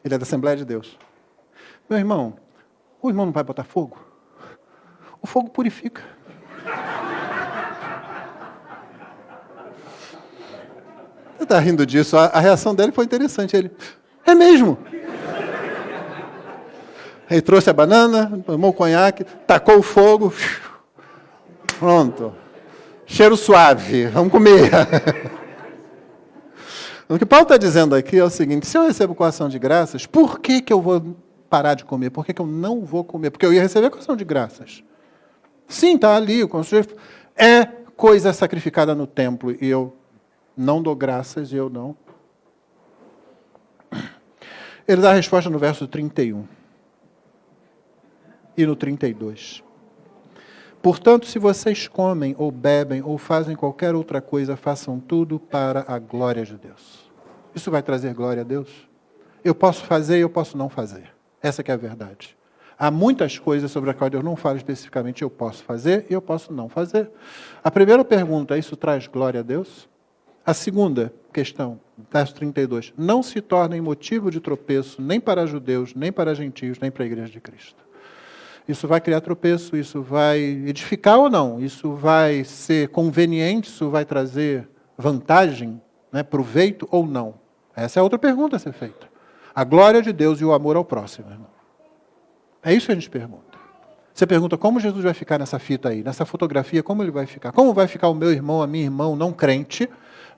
Ele é da Assembleia de Deus. Meu irmão, o irmão não vai botar fogo? O fogo purifica. Você está rindo disso? A reação dele foi interessante. Ele, é mesmo? Ele trouxe a banana, tomou o conhaque, tacou o fogo. Pronto. Cheiro suave, vamos comer. O que Paulo está dizendo aqui é o seguinte, se eu recebo com ação de graças, por que eu vou parar de comer? Por que eu não vou comer? Porque eu ia receber com ação de graças. Sim, está ali, o conselho é coisa sacrificada no templo, e eu não dou graças, e eu não. Ele dá a resposta no verso 31 e no 32. Portanto, se vocês comem, ou bebem, ou fazem qualquer outra coisa, façam tudo para a glória de Deus. Isso vai trazer glória a Deus? Eu posso fazer e eu posso não fazer. Essa que é a verdade. Há muitas coisas sobre as quais Deus não fala especificamente, eu posso fazer e eu posso não fazer. A primeira pergunta, isso traz glória a Deus? A segunda questão, verso 32, não se tornem motivo de tropeço nem para judeus, nem para gentios, nem para a igreja de Cristo. Isso vai criar tropeço, isso vai edificar ou não? Isso vai ser conveniente, isso vai trazer vantagem, né, proveito ou não? Essa é outra pergunta a ser feita. A glória de Deus e o amor ao próximo, irmão. É isso que a gente pergunta. Você pergunta como Jesus vai ficar nessa fita aí, nessa fotografia, como ele vai ficar? Como vai ficar o meu irmão, a minha irmã não crente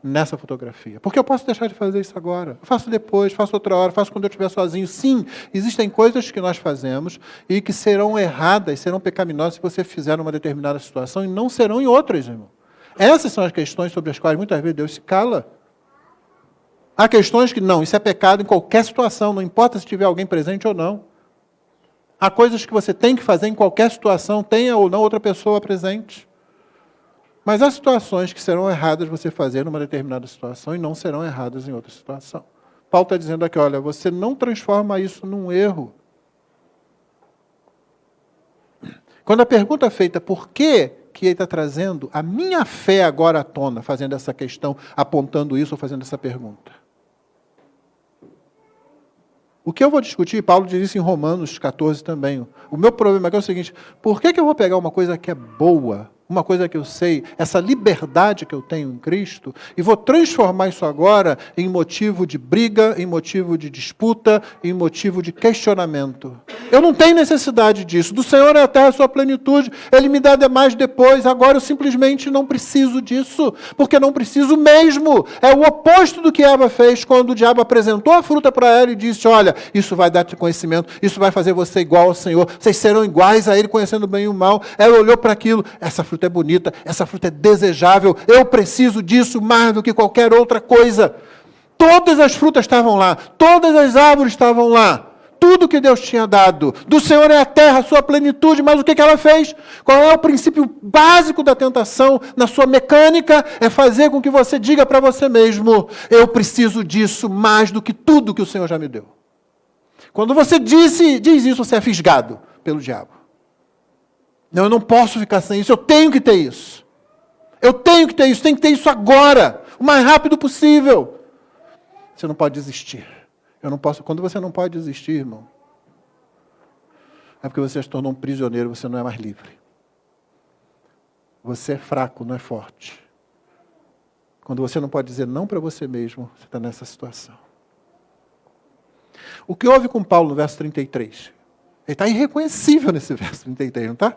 nessa fotografia? Porque eu posso deixar de fazer isso agora. Eu faço depois, faço outra hora, faço quando eu estiver sozinho. Sim, existem coisas que nós fazemos e que serão erradas, serão pecaminosas se você fizer numa determinada situação e não serão em outras, irmão. Essas são as questões sobre as quais muitas vezes Deus se cala. Há questões que não, isso é pecado em qualquer situação, não importa se tiver alguém presente ou não. Há coisas que você tem que fazer em qualquer situação, tenha ou não outra pessoa presente. Mas há situações que serão erradas você fazer numa determinada situação e não serão erradas em outra situação. Paulo está dizendo aqui, olha, você não transforma isso num erro. Quando a pergunta é feita, por que ele está trazendo a minha fé agora à tona, fazendo essa questão, apontando isso ou fazendo essa pergunta? O que eu vou discutir, Paulo diz isso em Romanos 14 também. O meu problema aqui é o seguinte, por que eu vou pegar uma coisa que é boa, uma coisa que eu sei, essa liberdade que eu tenho em Cristo, e vou transformar isso agora em motivo de briga, em motivo de disputa, em motivo de questionamento? Eu não tenho necessidade disso. Do Senhor é até a sua plenitude, Ele me dá demais depois, agora eu simplesmente não preciso disso, porque não preciso mesmo. É o oposto do que Eva fez quando o diabo apresentou a fruta para ela e disse, olha, isso vai dar-te conhecimento, isso vai fazer você igual ao Senhor, vocês serão iguais a Ele, conhecendo o bem e o mal. Ela olhou para aquilo, essa fruta é bonita, essa fruta é desejável, eu preciso disso mais do que qualquer outra coisa. Todas as frutas estavam lá, todas as árvores estavam lá, tudo que Deus tinha dado. Do Senhor é a terra, a sua plenitude, mas o que ela fez? Qual é o princípio básico da tentação na sua mecânica? É fazer com que você diga para você mesmo, eu preciso disso mais do que tudo que o Senhor já me deu. Quando você diz isso, você é fisgado pelo diabo. Não, eu não posso ficar sem isso, eu tenho que ter isso. Eu tenho que ter isso, tem que ter isso agora, o mais rápido possível. Você não pode desistir. Eu não posso. Quando você não pode desistir, irmão, é porque você se tornou um prisioneiro, você não é mais livre. Você é fraco, não é forte. Quando você não pode dizer não para você mesmo, você está nessa situação. O que houve com Paulo no verso 33? Ele está irreconhecível nesse verso 33, não está?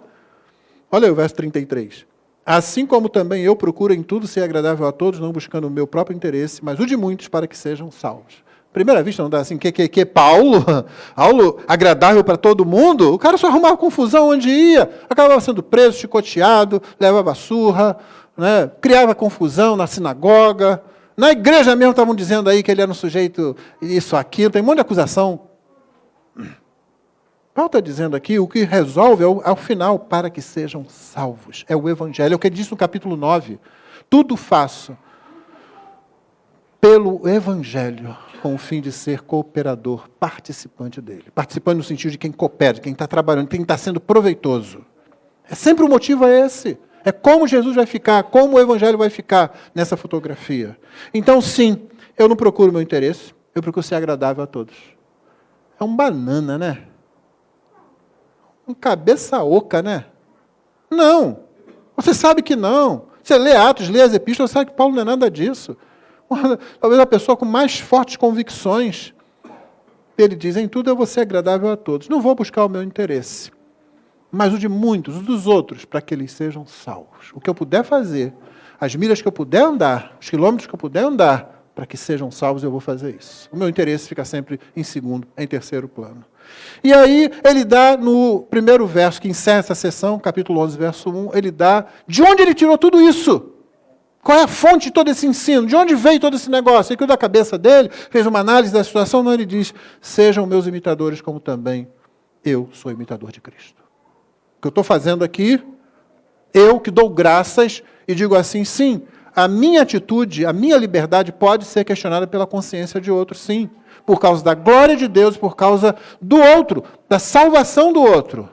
Olha aí o verso 33. Assim como também eu procuro em tudo ser agradável a todos, não buscando o meu próprio interesse, mas o de muitos para que sejam salvos. Primeira vista não dá assim, Paulo? Paulo agradável para todo mundo? O cara só arrumava confusão onde ia, acabava sendo preso, chicoteado, levava surra, né? Criava confusão na sinagoga. Na igreja mesmo estavam dizendo aí que ele era um sujeito isso, aquilo, tem um monte de acusação. Paulo está dizendo aqui, o que resolve é o final, para que sejam salvos. É o Evangelho, é o que ele disse no capítulo 9. Tudo faço pelo Evangelho, com o fim de ser cooperador, participante dele. Participante no sentido de quem coopera, de quem está trabalhando, quem está sendo proveitoso. É sempre o motivo é esse. É como Jesus vai ficar, como o Evangelho vai ficar nessa fotografia. Então, sim, eu não procuro meu interesse, eu procuro ser agradável a todos. É um banana, né? Um cabeça oca, né? Não. Você sabe que não. Você lê Atos, lê as epístolas, você sabe que Paulo não é nada disso. Talvez a pessoa com mais fortes convicções. Ele diz, em tudo eu vou ser agradável a todos. Não vou buscar o meu interesse, mas o de muitos, o dos outros, para que eles sejam salvos. O que eu puder fazer, as milhas que eu puder andar, os quilômetros que eu puder andar, para que sejam salvos, eu vou fazer isso. O meu interesse fica sempre em segundo, em terceiro plano. E aí, ele dá no primeiro verso, que encerra essa sessão, capítulo 11, verso 1, ele dá de onde ele tirou tudo isso. Qual é a fonte de todo esse ensino? De onde veio todo esse negócio? Ele criou da cabeça dele, fez uma análise da situação, não, ele diz, sejam meus imitadores como também eu sou imitador de Cristo. O que eu estou fazendo aqui, eu que dou graças e digo assim, sim, a minha atitude, a minha liberdade pode ser questionada pela consciência de outros, sim. Por causa da glória de Deus, por causa do outro, da salvação do outro.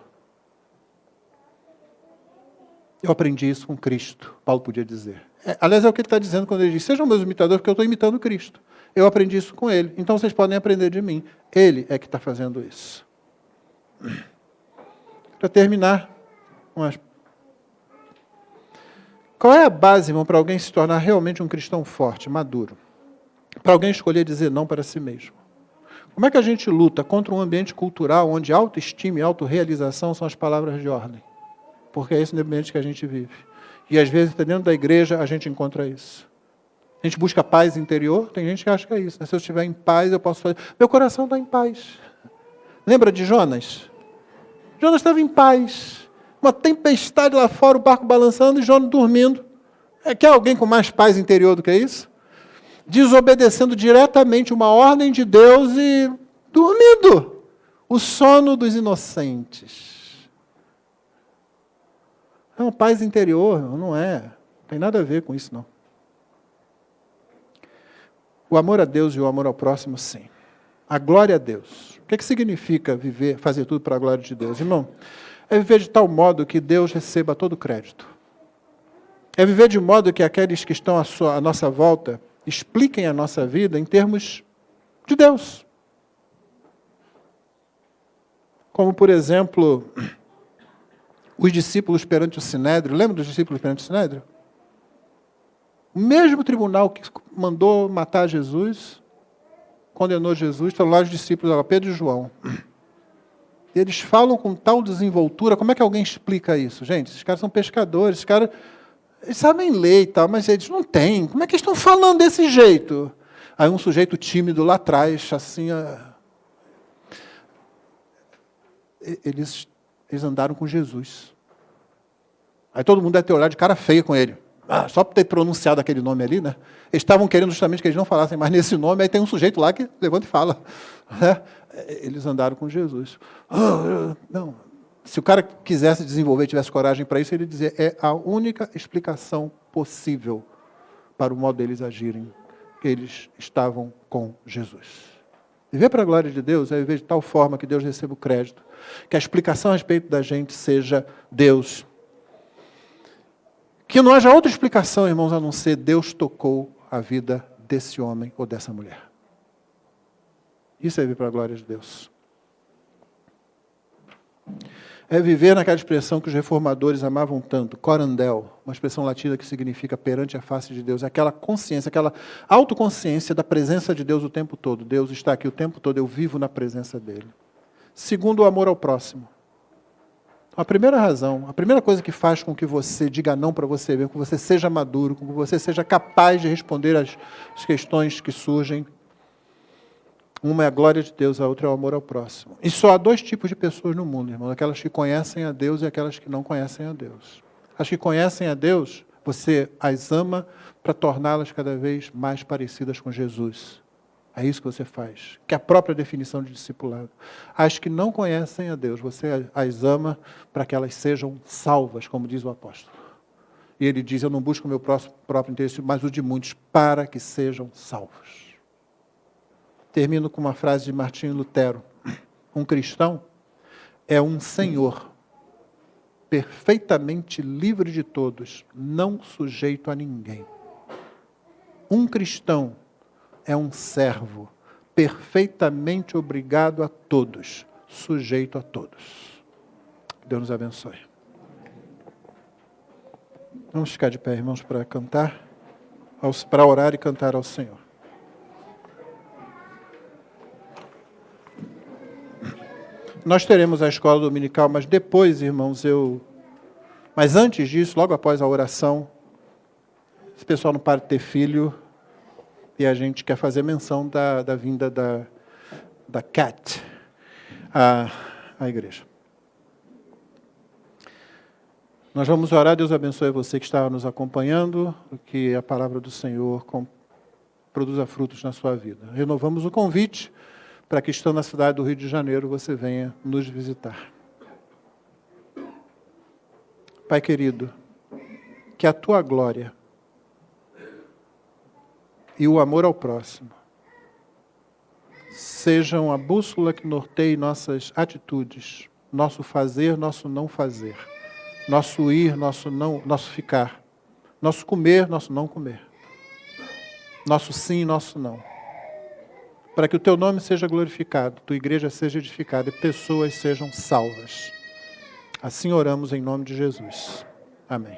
Eu aprendi isso com Cristo, Paulo podia dizer. Aliás, é o que ele está dizendo quando ele diz, sejam meus imitadores, porque eu estou imitando Cristo. Eu aprendi isso com ele, então vocês podem aprender de mim. Ele é que está fazendo isso. Para terminar, qual é a base, irmão, para alguém se tornar realmente um cristão forte, maduro? Para alguém escolher dizer não para si mesmo. Como é que a gente luta contra um ambiente cultural onde autoestima e autorrealização são as palavras de ordem? Porque é esse ambiente que a gente vive. E às vezes, dentro da igreja, a gente encontra isso. A gente busca paz interior, tem gente que acha que é isso. Né? Se eu estiver em paz, eu posso fazer. Meu coração está em paz. Lembra de Jonas? Jonas estava em paz. Uma tempestade lá fora, o barco balançando e Jonas dormindo. Quer alguém com mais paz interior do que isso? Desobedecendo diretamente uma ordem de Deus e dormindo. O sono dos inocentes. Não, paz interior, não é. Não tem nada a ver com isso, não. O amor a Deus e o amor ao próximo, sim. A glória a Deus. O que significa viver, fazer tudo para a glória de Deus? Irmão, é viver de tal modo que Deus receba todo o crédito. É viver de modo que aqueles que estão à nossa volta expliquem a nossa vida em termos de Deus. Como, por exemplo, os discípulos perante o Sinédrio. Lembra dos discípulos perante o Sinédrio? O mesmo tribunal que mandou matar Jesus, condenou Jesus, estão lá os discípulos, Pedro e João. Eles falam com tal desenvoltura. Como é que alguém explica isso? Gente, esses caras são pescadores, esses caras... Eles sabem ler e tal, mas eles não têm. Como é que eles estão falando desse jeito? Aí um sujeito tímido lá atrás, assim... Eles andaram com Jesus. Aí todo mundo deve ter olhado de cara feia com ele. Só por ter pronunciado aquele nome ali, né? Eles estavam querendo justamente que eles não falassem mais nesse nome, aí tem um sujeito lá que levanta e fala. Né? Eles andaram com Jesus. Não... Se o cara quisesse desenvolver, tivesse coragem para isso, ele dizia, é a única explicação possível para o modo deles agirem, que eles estavam com Jesus. Viver para a glória de Deus é viver de tal forma que Deus receba o crédito, que a explicação a respeito da gente seja Deus. Que não haja outra explicação, irmãos, a não ser Deus tocou a vida desse homem ou dessa mulher. Isso é viver para a glória de Deus. É viver naquela expressão que os reformadores amavam tanto, corandel, uma expressão latina que significa perante a face de Deus, aquela consciência, aquela autoconsciência da presença de Deus o tempo todo. Deus está aqui o tempo todo, eu vivo na presença dEle. Segundo, o amor ao próximo. A primeira razão, a primeira coisa que faz com que você diga não para você mesmo, com que você seja maduro, com que você seja capaz de responder às questões que surgem. Uma é a glória de Deus, a outra é o amor ao próximo. E só há dois tipos de pessoas no mundo, irmão. Aquelas que conhecem a Deus e aquelas que não conhecem a Deus. As que conhecem a Deus, você as ama para torná-las cada vez mais parecidas com Jesus. É isso que você faz. Que é a própria definição de discipulado. As que não conhecem a Deus, você as ama para que elas sejam salvas, como diz o apóstolo. E ele diz, eu não busco o meu próprio interesse, mas o de muitos, para que sejam salvos. Termino com uma frase de Martinho Lutero. Um cristão é um senhor, perfeitamente livre de todos, não sujeito a ninguém. Um cristão é um servo, perfeitamente obrigado a todos, sujeito a todos. Deus nos abençoe. Vamos ficar de pé, irmãos, para cantar, para orar e cantar ao Senhor. Nós teremos a escola dominical, mas depois, irmãos, Mas antes disso, logo após a oração, esse pessoal não para de ter filho, e a gente quer fazer menção da vinda da Cat à igreja. Nós vamos orar, Deus abençoe você que está nos acompanhando, que a palavra do Senhor produza frutos na sua vida. Renovamos o convite para que, estando na cidade do Rio de Janeiro, você venha nos visitar. Pai querido, que a Tua glória e o amor ao próximo sejam a bússola que norteie nossas atitudes, nosso fazer, nosso não fazer, nosso ir, nosso ficar, nosso comer, nosso não comer, nosso sim, nosso não. Para que o Teu nome seja glorificado, Tua igreja seja edificada e pessoas sejam salvas. Assim oramos em nome de Jesus. Amém.